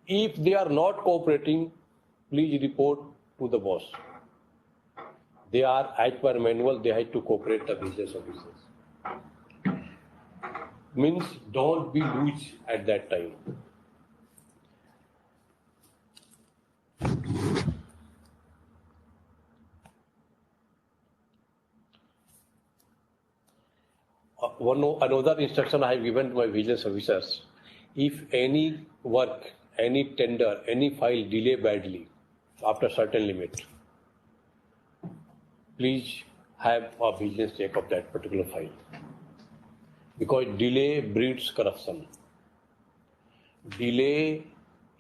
If they are not cooperating, please report to the boss. They are, as per manual, they have to cooperate the business officers. Means don't be loose at that time. Another instruction I have given to my vigilance officers: if any work, any tender, any file delay badly after certain limit, please have a vigilance check of that particular file. Because delay breeds corruption. delay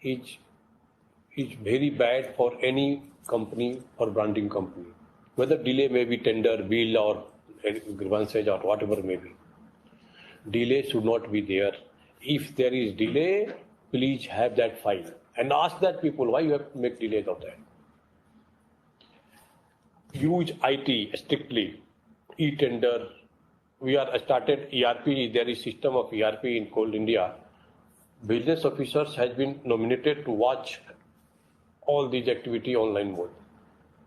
is very bad for any company or branding company. Whether delay may be tender, bill or grievances or whatever may be. Delay should not be there. If there is delay, please have that file and ask that people why you have to make delays of that. Use IT strictly. E-tender. We are started ERP. There is system of ERP in Coal India. Business officers has been nominated to watch all these activity online mode.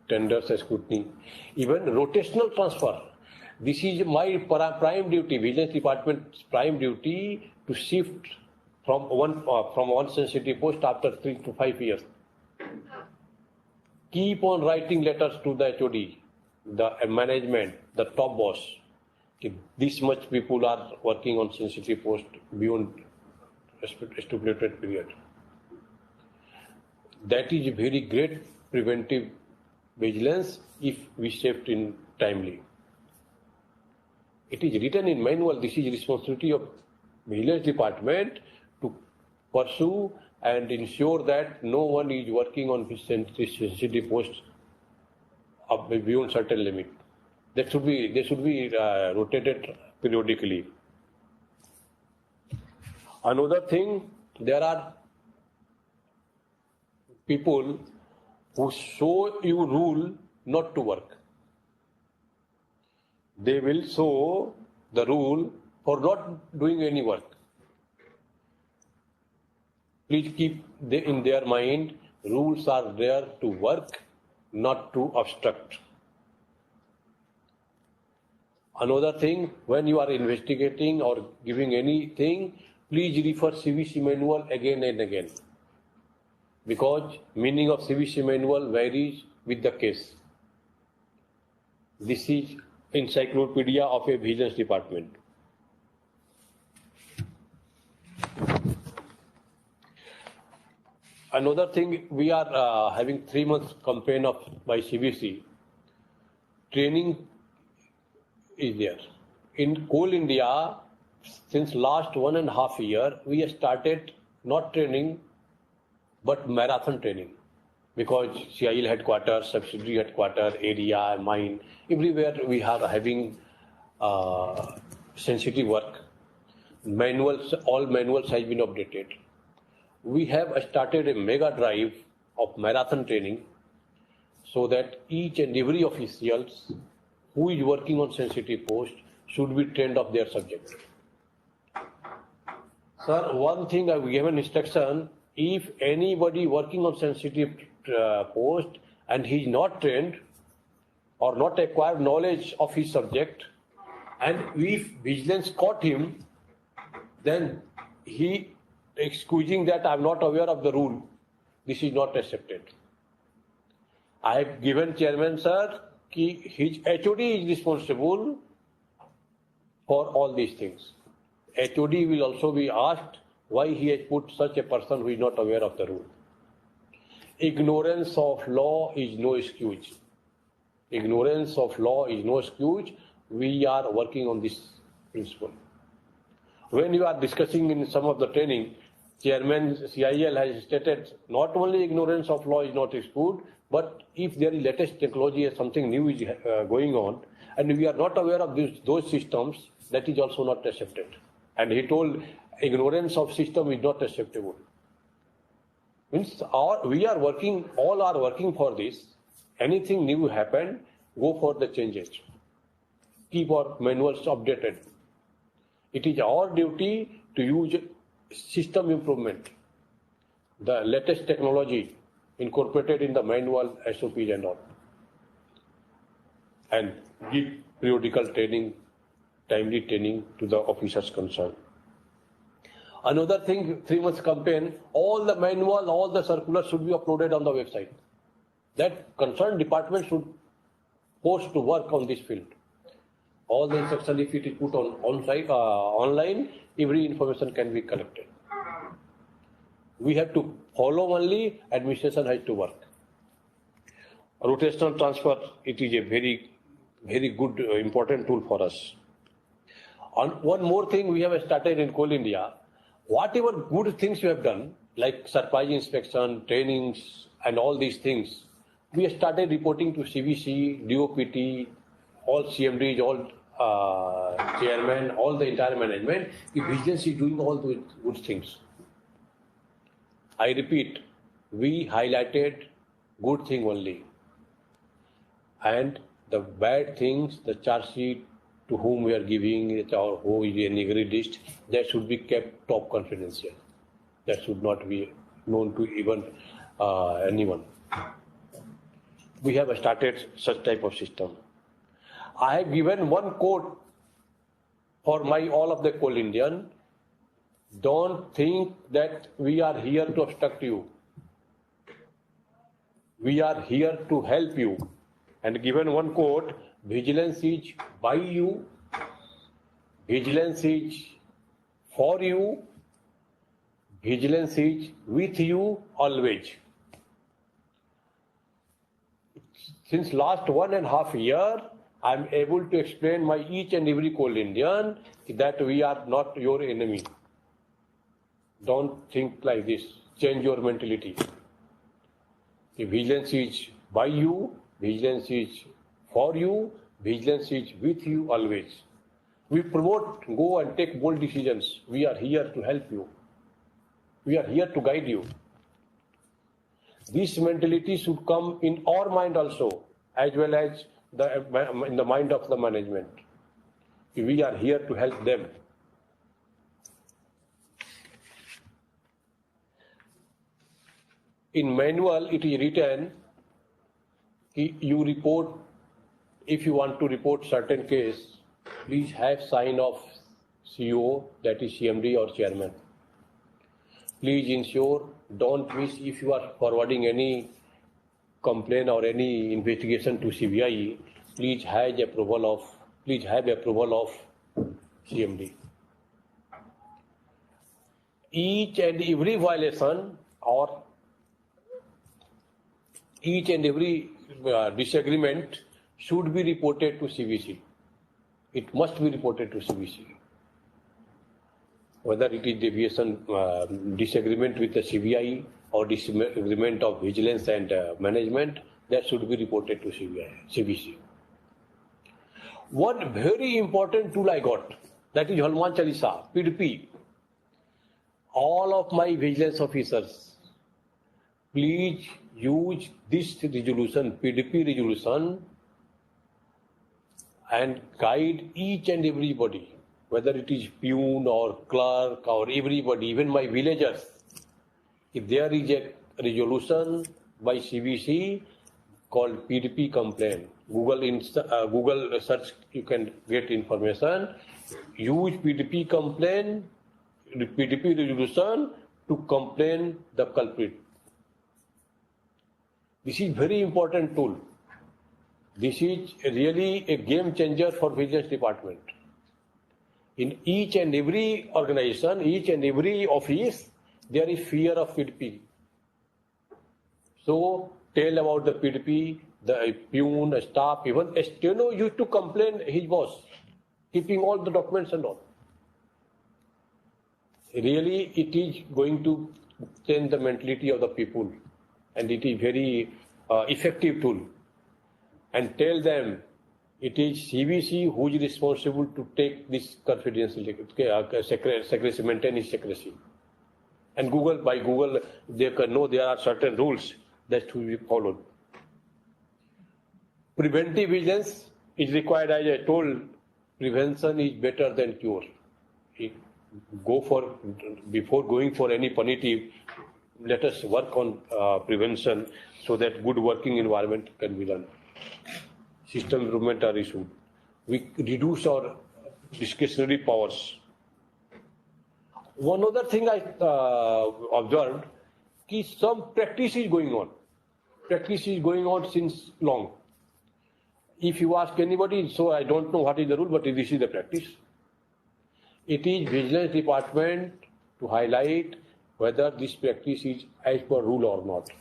Tenders, scrutiny, even rotational transfer. This is my prime duty, Vigilance Department's prime duty to shift from one sensitive post after 3 to 5 years. Keep on writing letters to the HOD, the management, the top boss. This much people are working on sensitive post beyond stipulated period. That is a very great preventive vigilance if we shift in timely. It is written in manual. This is responsibility of Vigilance Department to pursue and ensure that no one is working on sensitive posts beyond certain limit. They should be rotated periodically. Another thing, there are people who show you rule not to work. They will show the rule for not doing any work. Please keep in their mind, rules are there to work, not to obstruct. Another thing, when you are investigating or giving anything, please refer CVC manual again and again. Because meaning of CVC manual varies with the case. This is encyclopedia of a Vigilance Department. Another thing, we are having 3 months campaign by CVC. Training is there. In Coal India, since last 1.5 years, we have started not training, but marathon training. Because CIL headquarters, subsidiary headquarters, area, mine, everywhere we are having sensitive work. Manuals, all manuals have been updated. We have started a mega drive of marathon training so that each and every officials who is working on sensitive post should be trained of their subject. Sir, one thing I have given instruction, if anybody working on sensitive post and he is not trained or not acquired knowledge of his subject, and if vigilance caught him, then he excusing that I am not aware of the rule. This is not accepted. I have given chairman sir कि his HOD is responsible for all these things. HOD will also be asked why he has put such a person who is not aware of the rule. Ignorance of law is no excuse. Ignorance of law is no excuse. We are working on this principle. When you are discussing in some of the training, Chairman CIL has stated not only ignorance of law is not excused, but if there is latest technology or something new is going on, and we are not aware of those systems, that is also not accepted. And he told ignorance of system is not acceptable. Means we are working, all are working for this. Anything new happen, go for the changes. Keep our manuals updated. It is our duty to use system improvement, the latest technology incorporated in the manual, SOPs and all, and give periodical training, timely training to the officers concerned. Another thing, 3 months campaign, all the manual, all the circulars should be uploaded on the website. That concerned department should post to work on this field. All the instruction, if it is put online, every information can be collected. We have to follow only, administration has to work. Rotational transfer, it is a very, very good, important tool for us. One more thing we have started in Coal India, whatever good things you have done, like surprise inspection, trainings, and all these things, we started reporting to CVC, DOPT, all CMDs, all chairman, all the entire management. The Vigilance is doing all the good things. I repeat, we highlighted good thing only. And the bad things, the charge sheet to whom we are giving it or who is in agreed list, that should be kept top confidential. That should not be known to even anyone. We have started such type of system. I have given one code for my all of the Coal Indian. Don't think that we are here to obstruct you. We are here to help you. And given one quote, vigilance is by you, vigilance is for you, vigilance is with you always. Since last 1.5 years, I am able to explain my each and every Coal Indian that we are not your enemy. Don't think like this. Change your mentality. The vigilance is by you, vigilance is for you, vigilance is with you always. We promote, go and take bold decisions. We are here to help you. We are here to guide you. This mentality should come in our mind also, as well as in the mind of the management. We are here to help them. In manual, it is written, you report, if you want to report certain case, please have sign of CEO, that is CMD or chairman. Please ensure, don't miss if you are forwarding any complaint or any investigation to CBI, please have approval of CMD. Each and every violation or each and every disagreement should be reported to CVC. It must be reported to CVC. Whether it is deviation, disagreement with the CBI or disagreement of vigilance and management, that should be reported to CVC. One very important tool I got, that is Hanuman Chalisa, PDP. All of my vigilance officers, please use this resolution, PDP resolution, and guide each and everybody, whether it is peon or clerk or everybody, even my villagers. If there is a resolution by CVC called PDP complaint, Google search, you can get information. Use PDP complaint, PDP resolution to complain the culprit. This is very important tool. This is really a game changer for Vigilance Department. In each and every organization, each and every office, there is fear of PDP. So tell about the PDP, the peon, the staff, even a steno used to complain his boss, keeping all the documents and all. Really, it is going to change the mentality of the people, and it is very effective tool. And tell them it is CVC who is responsible to take this confidential secrecy, maintain its secrecy. And by Google, they can know there are certain rules that should be followed. Preventive vigilance is required, as I told. Prevention is better than cure. Before going for any punitive, let us work on prevention so that good working environment can be done. System improvement are issued. We reduce our discretionary powers. One other thing I observed is some practice is going on. Practice is going on since long. If you ask anybody, so I don't know what is the rule, but this is the practice. It is Vigilance Department to highlight whether this practice is as per rule or not.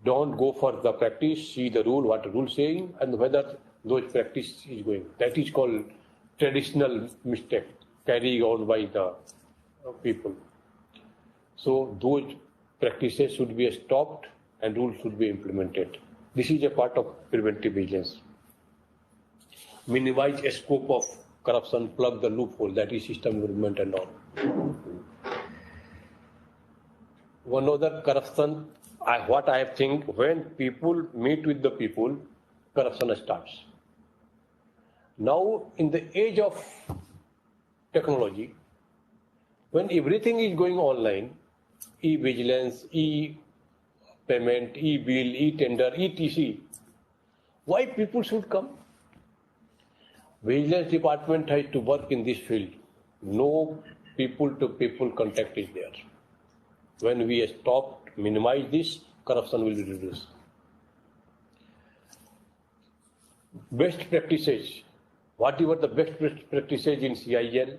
Don't go for the practice, see the rule, what the rule is saying, and whether those practice is going. That is called traditional mistake carried on by the people. So those practices should be stopped and rules should be implemented. This is a part of preventive vigilance. Minimize a scope of corruption, plug the loophole, that is system improvement and all. One other corruption, what I think, when people meet with the people, corruption starts. Now, in the age of technology, when everything is going online, e-vigilance, e-payment, e-bill, e-tender, etc., why people should come? Vigilance department has to work in this field. No people-to-people contact is there. When we stop, minimize this, corruption will be reduced. Best practices. Whatever the best practices in CIL,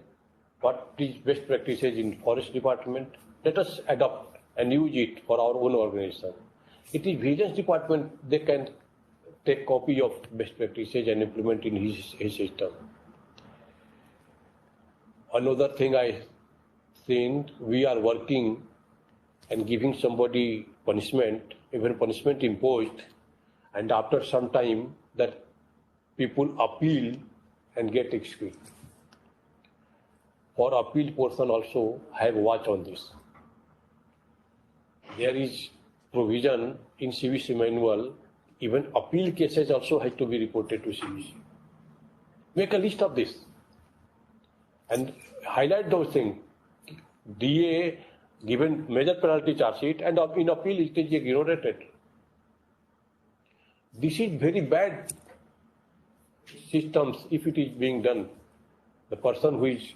what is best practices in forest department, let us adopt and use it for our own organization. It is vigilance department, they can take copy of best practices and implement in his system. Another thing I think, we are working and giving somebody punishment, even punishment imposed, and after some time that people appeal and get excused. For appeal portion also, have watch on this. There is provision in CVC manual, even appeal cases also have to be reported to CVC. Make a list of this and highlight those things. DA given major penalty charge sheet and in appeal it is ignored. This is very bad systems if it is being done. The person who is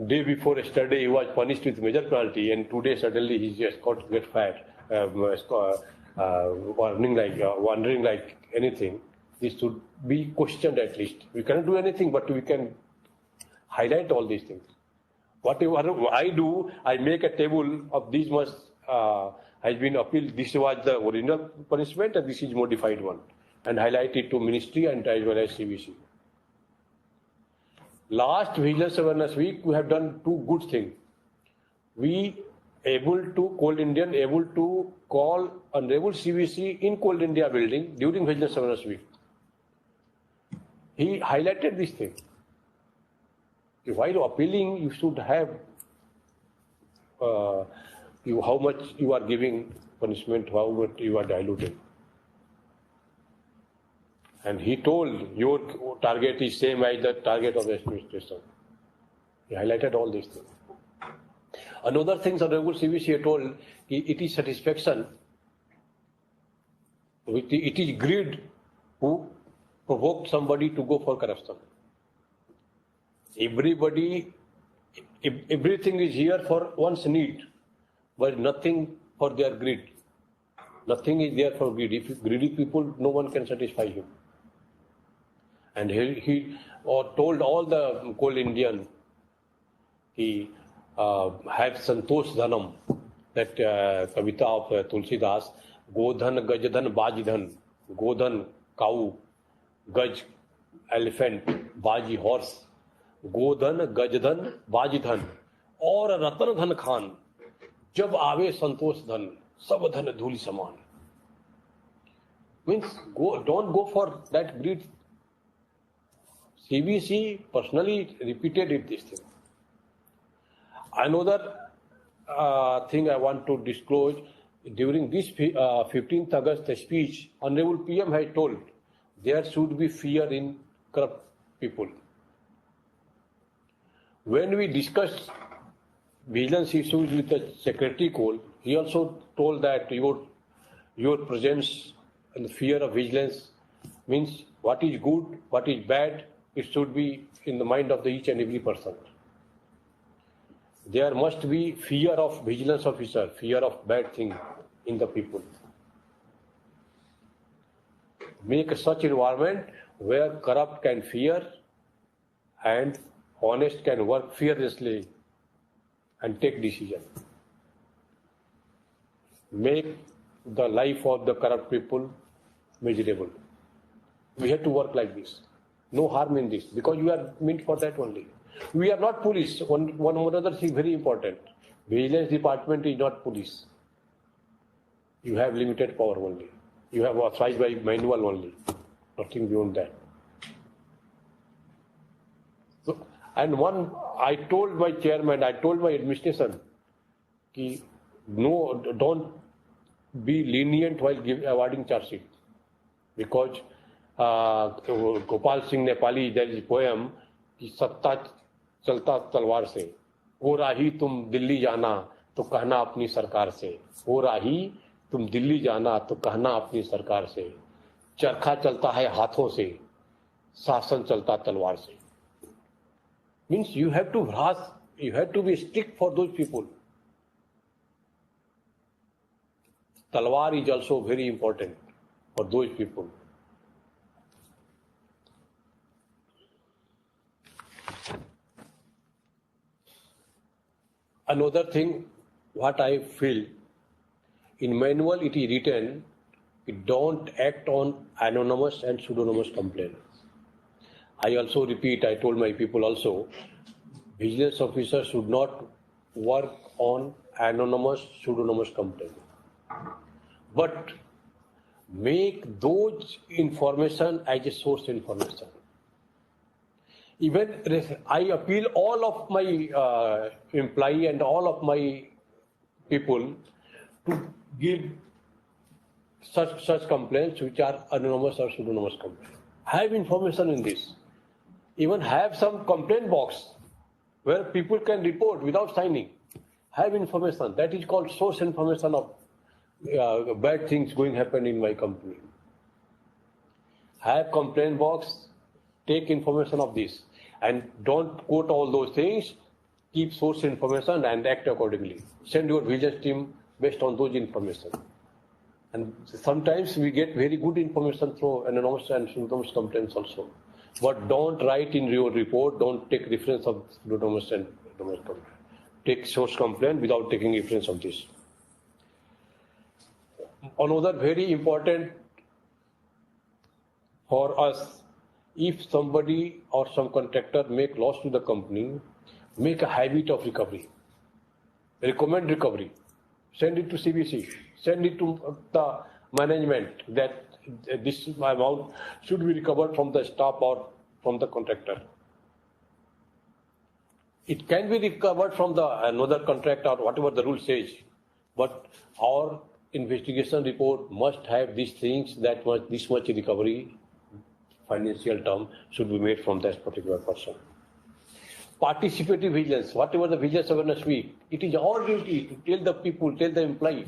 day before yesterday he was punished with major penalty and today suddenly he just got get fired, wondering like anything. This should be questioned at least. We cannot do anything, but we can highlight all these things. Whatever I do, I make a table of these much has been appealed. This was the original punishment and this is modified one, and highlight it to ministry and as well as CVC. Last Vigilance Awareness Week, we have done two good things. We Coal Indian able to call Honorable CVC in Coal India building during Vigilance Awareness Week. He highlighted this thing. While appealing, you should have how much you are giving punishment, how much you are diluting. And he told your target is same as the target of the administration. He highlighted all these things. Another thing, Honorable CVC told, it is satisfaction. It is greed who provoked somebody to go for corruption. Everything is here for one's need, but nothing for their greed. Nothing is there for greed. If greedy people, no one can satisfy him. And he told all the Coal Indian, he have Santosh Dhanam, that Kavita of Tulsidas, Godhan, Gajadhan, Bajidhan, Godhan, cow, Gaj, elephant, Baji, horse, गोधन गजधन बाजिधन और रतन धन खान जब आवे संतोष धन सब धन धूलि समान. Means don't go for that greed. CVC personally repeated it, this thing. Another thing I want to disclose, during this 15th August speech, Honorable PM has told there should be fear in corrupt people. When we discussed vigilance issues with the Secretary Coal, he also told that your presence and the fear of vigilance means what is good, what is bad, it should be in the mind of each and every person. There must be fear of vigilance officer, fear of bad thing in the people. Make such environment where corrupt can fear and honest can work fearlessly and take decision. Make the life of the corrupt people miserable. We have to work like this. No harm in this because you are meant for that only. We are not police. One other thing very important. Vigilance department is not police. You have limited power only. You have authorized by manual only. Nothing beyond that. So, and one, I told my chairman, I told my administration, no, don't be lenient while awarding charge sheet. Because Gopal Singh Nepali, there is a poem, कि सत्ता चलता तलवार से, हो राही तुम दिल्ली जाना तो कहना अपनी सरकार से, हो राही तुम दिल्ली जाना तो कहना अपनी सरकार से, चरखा चलता है हाथों से, शासन चलता तलवार से. Means you have to be strict for those people. Talwar is also very important for those people. Another thing, what I feel, in manual it is written, don't act on anonymous and pseudonymous complaints. I also repeat, I told my people also, vigilance officers should not work on anonymous, pseudonymous complaints. But make those information as a source information. Even I appeal all of my employee and all of my people to give such complaints which are anonymous or pseudonymous complaints. Have information in this. Even have some complaint box where people can report without signing. Have information. That is called source information of bad things going happen in my company. Have complaint box. Take information of this. And don't quote all those things. Keep source information and act accordingly. Send your vigilance team based on those information. And sometimes we get very good information through anonymous and pseudonymous complaints also. But don't write in your report, don't take reference of pseudonymous and anonymous complaint. Take source complaint without taking reference of this. Another very important for us, if somebody or some contractor make loss to the company, make a habit of recovery. Recommend recovery. Send it to CBC. Send it to the management that this amount should be recovered from the staff or from the contractor. It can be recovered from another contractor or whatever the rule says, but our investigation report must have these things, this much recovery, financial term should be made from that particular person. Participative vigilance, whatever the vigilance awareness week, it is our duty to tell the people, tell the employee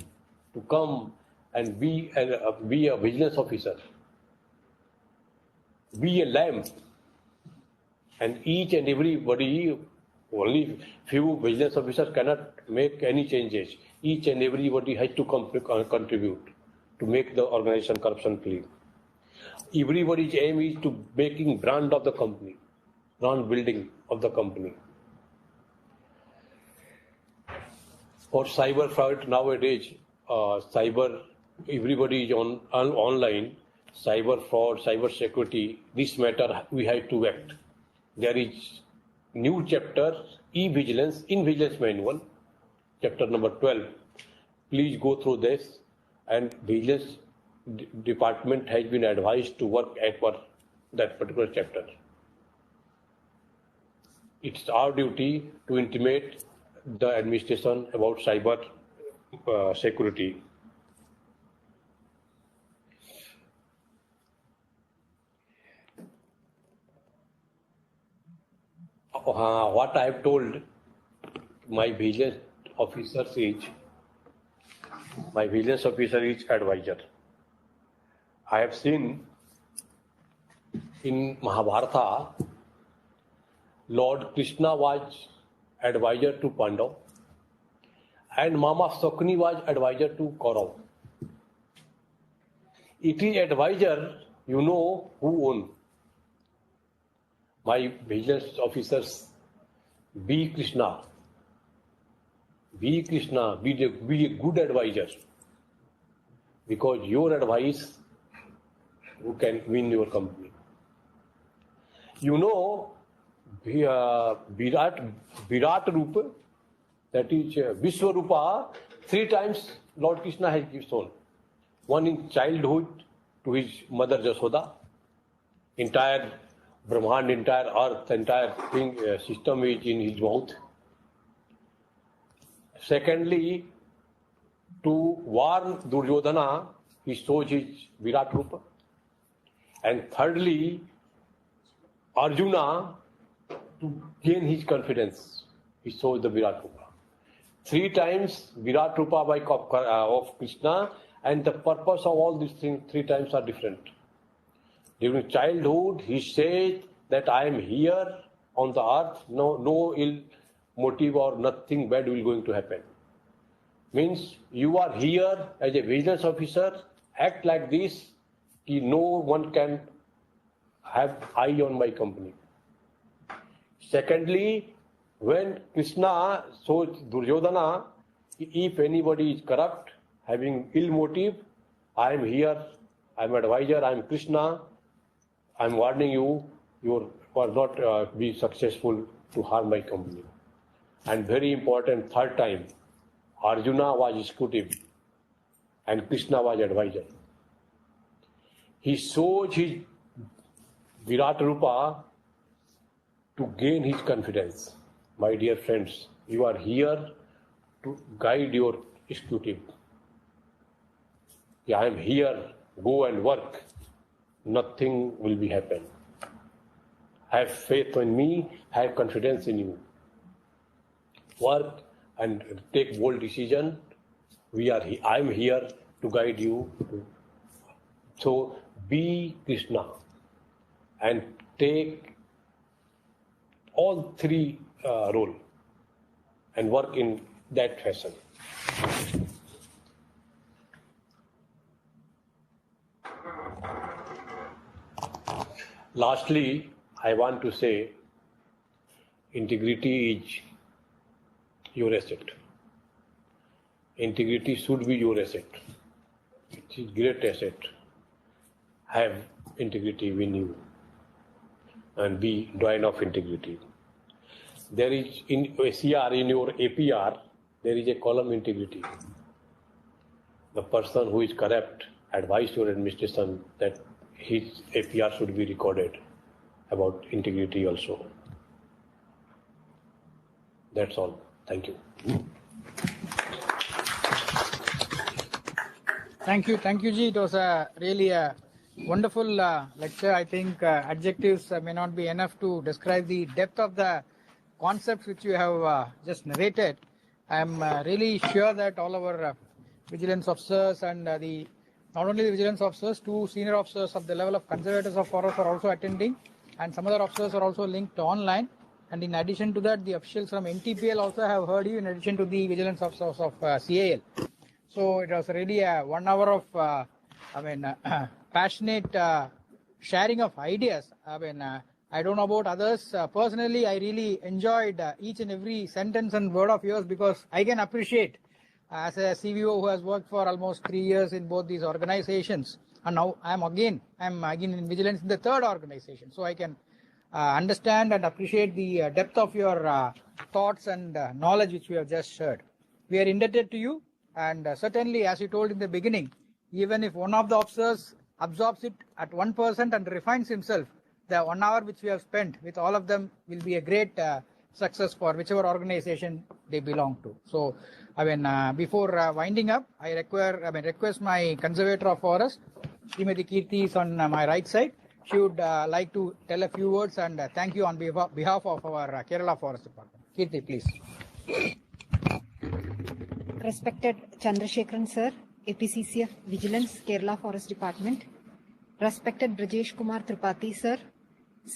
to come and be a vigilance officer. Be a lamp. And each and everybody, only few vigilance officers cannot make any changes. Each and everybody has to contribute to make the organization corruption free. Everybody's aim is to making brand of the company, brand building of the company. For cyber fraud nowadays, everybody is online. Cyber fraud, cyber security, this matter we have to act. There is new chapter, e-vigilance, in vigilance manual, chapter number 12. Please go through this, and vigilance department has been advised to work as per that particular chapter. It's our duty to intimate the administration about cyber security. What I have told my vigilance officer is advisor. I have seen in Mahabharata, Lord Krishna was advisor to Pandav and Mama Sakni was advisor to Kaurav. It is advisor, you know who own. My vigilance officers, be Krishna. Be Krishna, be a good advisor. Because your advice who can win your company. You know Virat Rupa, that is Vishwarupa, 3 times Lord Krishna has shown. One in childhood to his mother Jasoda, entire Brahmand, entire earth, entire thing, system is in his mouth. Secondly, to warn Duryodhana, he shows his Virat Rupa. And thirdly, Arjuna, to gain his confidence, he shows the Virat Rupa. 3 times Virat Rupa of Krishna, and the purpose of all these things 3 times are different. During childhood, he says that I am here on the earth, no ill motive or nothing bad will going to happen. Means you are here as a vigilance officer, act like this, no one can have eye on my company. Secondly, when Krishna shows Duryodhana, if anybody is corrupt, having ill motive, I am here, I am advisor, I am Krishna, I am warning you, you will not be successful to harm my company. And very important, third time, Arjuna was executive and Krishna was advisor. He shows his Virat Rupa to gain his confidence. My dear friends, you are here to guide your executive. I am here, go and work. Nothing will be happen. Have faith in me, have confidence in you. Work and take bold decision. I am here to guide you. So be Krishna and take all 3 role and work in that fashion. Lastly, I want to say integrity is your asset. Integrity should be your asset. It is great asset. Have integrity in you and be doing of integrity. There is in ACR, in your APR, there is a column integrity. The person who is corrupt advise your administration that his APR should be recorded about integrity also. That's all. Thank you. Thank you, Ji. It was really a wonderful lecture. I think adjectives may not be enough to describe the depth of the concepts which you have just narrated. I am really sure that all our vigilance officers and not only the vigilance officers, 2 senior officers of the level of conservators of forest are also attending, and some other officers are also linked online. And in addition to that, the officials from NTPL also have heard you, in addition to the vigilance officers of CAL. So it was really a 1 hour of passionate sharing of ideas. I don't know about others. Personally, I really enjoyed each and every sentence and word of yours, because I can appreciate as a CVO who has worked for almost 3 years in both these organizations, and now I'm again in vigilance in the 3rd organization. So I can understand and appreciate the depth of your thoughts and knowledge which we have just shared. We are indebted to you, and certainly, as you told in the beginning, even if one of the officers absorbs it at 1% and refines himself, the 1 hour which we have spent with all of them will be a great success for whichever organization they belong to. So, before winding up, I request my conservator of forest, Srimati Kirti, is on my right side. She would like to tell a few words and thank you on behalf of our Kerala Forest Department. Kirti, please. Respected Chandrasekharan Sir, APCCF Vigilance, Kerala Forest Department. Respected Brajesh Kumar Tripathi Sir,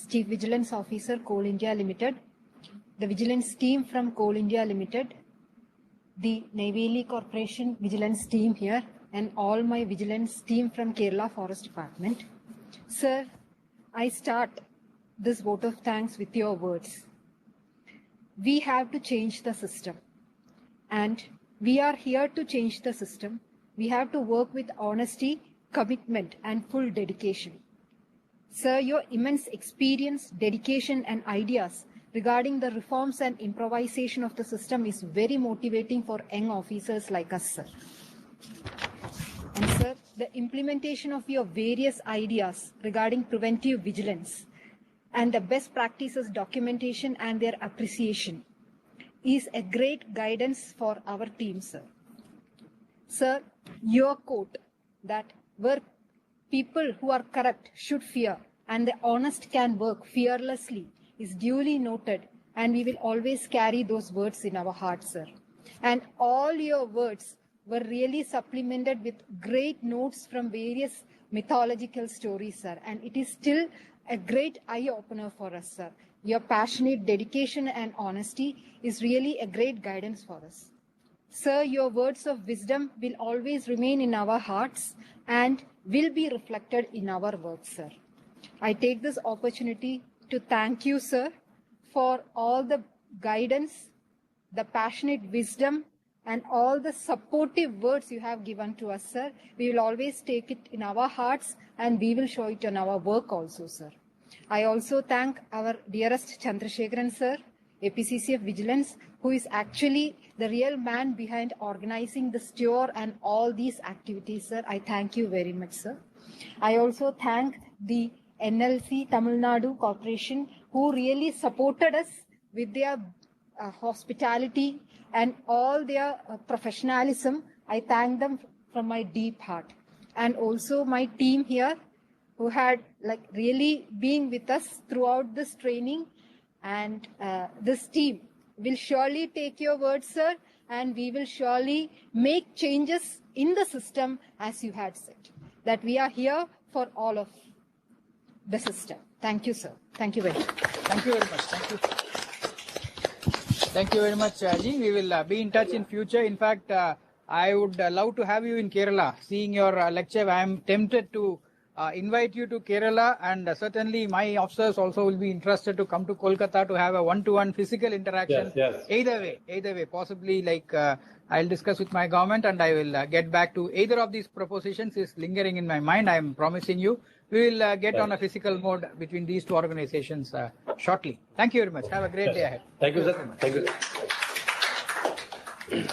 Chief Vigilance Officer, Coal India Limited. The Vigilance team from Coal India Limited. The Neyveli Corporation Vigilance team here, and all my Vigilance team from Kerala Forest Department. Sir, I start this vote of thanks with your words. We have to change the system, and we are here to change the system. We have to work with honesty, commitment, and full dedication. Sir, your immense experience, dedication, and ideas regarding the reforms and improvisation of the system is very motivating for young officers like us, sir. And sir, the implementation of your various ideas regarding preventive vigilance and the best practices documentation and their appreciation is a great guidance for our team, sir. Sir, your quote that where people who are corrupt should fear and the honest can work fearlessly is duly noted, and we will always carry those words in our hearts, sir. And all your words were really supplemented with great notes from various mythological stories, sir. And it is still a great eye-opener for us, sir. Your passionate dedication and honesty is really a great guidance for us. Sir, your words of wisdom will always remain in our hearts and will be reflected in our work, sir. I take this opportunity to thank you, sir, for all the guidance, the passionate wisdom, and all the supportive words you have given to us, sir. We will always take it in our hearts and we will show it in our work also, sir. I also thank our dearest Chandrasekharan, sir, APCCF Vigilance, who is actually the real man behind organizing this tour and all these activities, sir. I thank you very much, sir. I also thank the NLC Tamil Nadu Corporation, who really supported us with their hospitality and all their professionalism. I thank them from my deep heart. And also my team here, who had really been with us throughout this training. And this team will surely take your words, sir, and we will surely make changes in the system as you had said. That we are here for all of the system. Thank you, sir. Thank you very much. Thank you very much. Thank you. Thank you very much, Ji. We will be in touch in future. In fact, I would love to have you in Kerala. Seeing your lecture, I am tempted to invite you to Kerala, and certainly my officers also will be interested to come to Kolkata to have a one-to-one physical interaction. Yes. Either way, possibly I'll discuss with my government and I will get back to either of these propositions is lingering in my mind. I am promising you. We will get on a physical mode between these two organizations shortly. Thank you very much. Have a great day ahead. Thank you, sir. Thank you.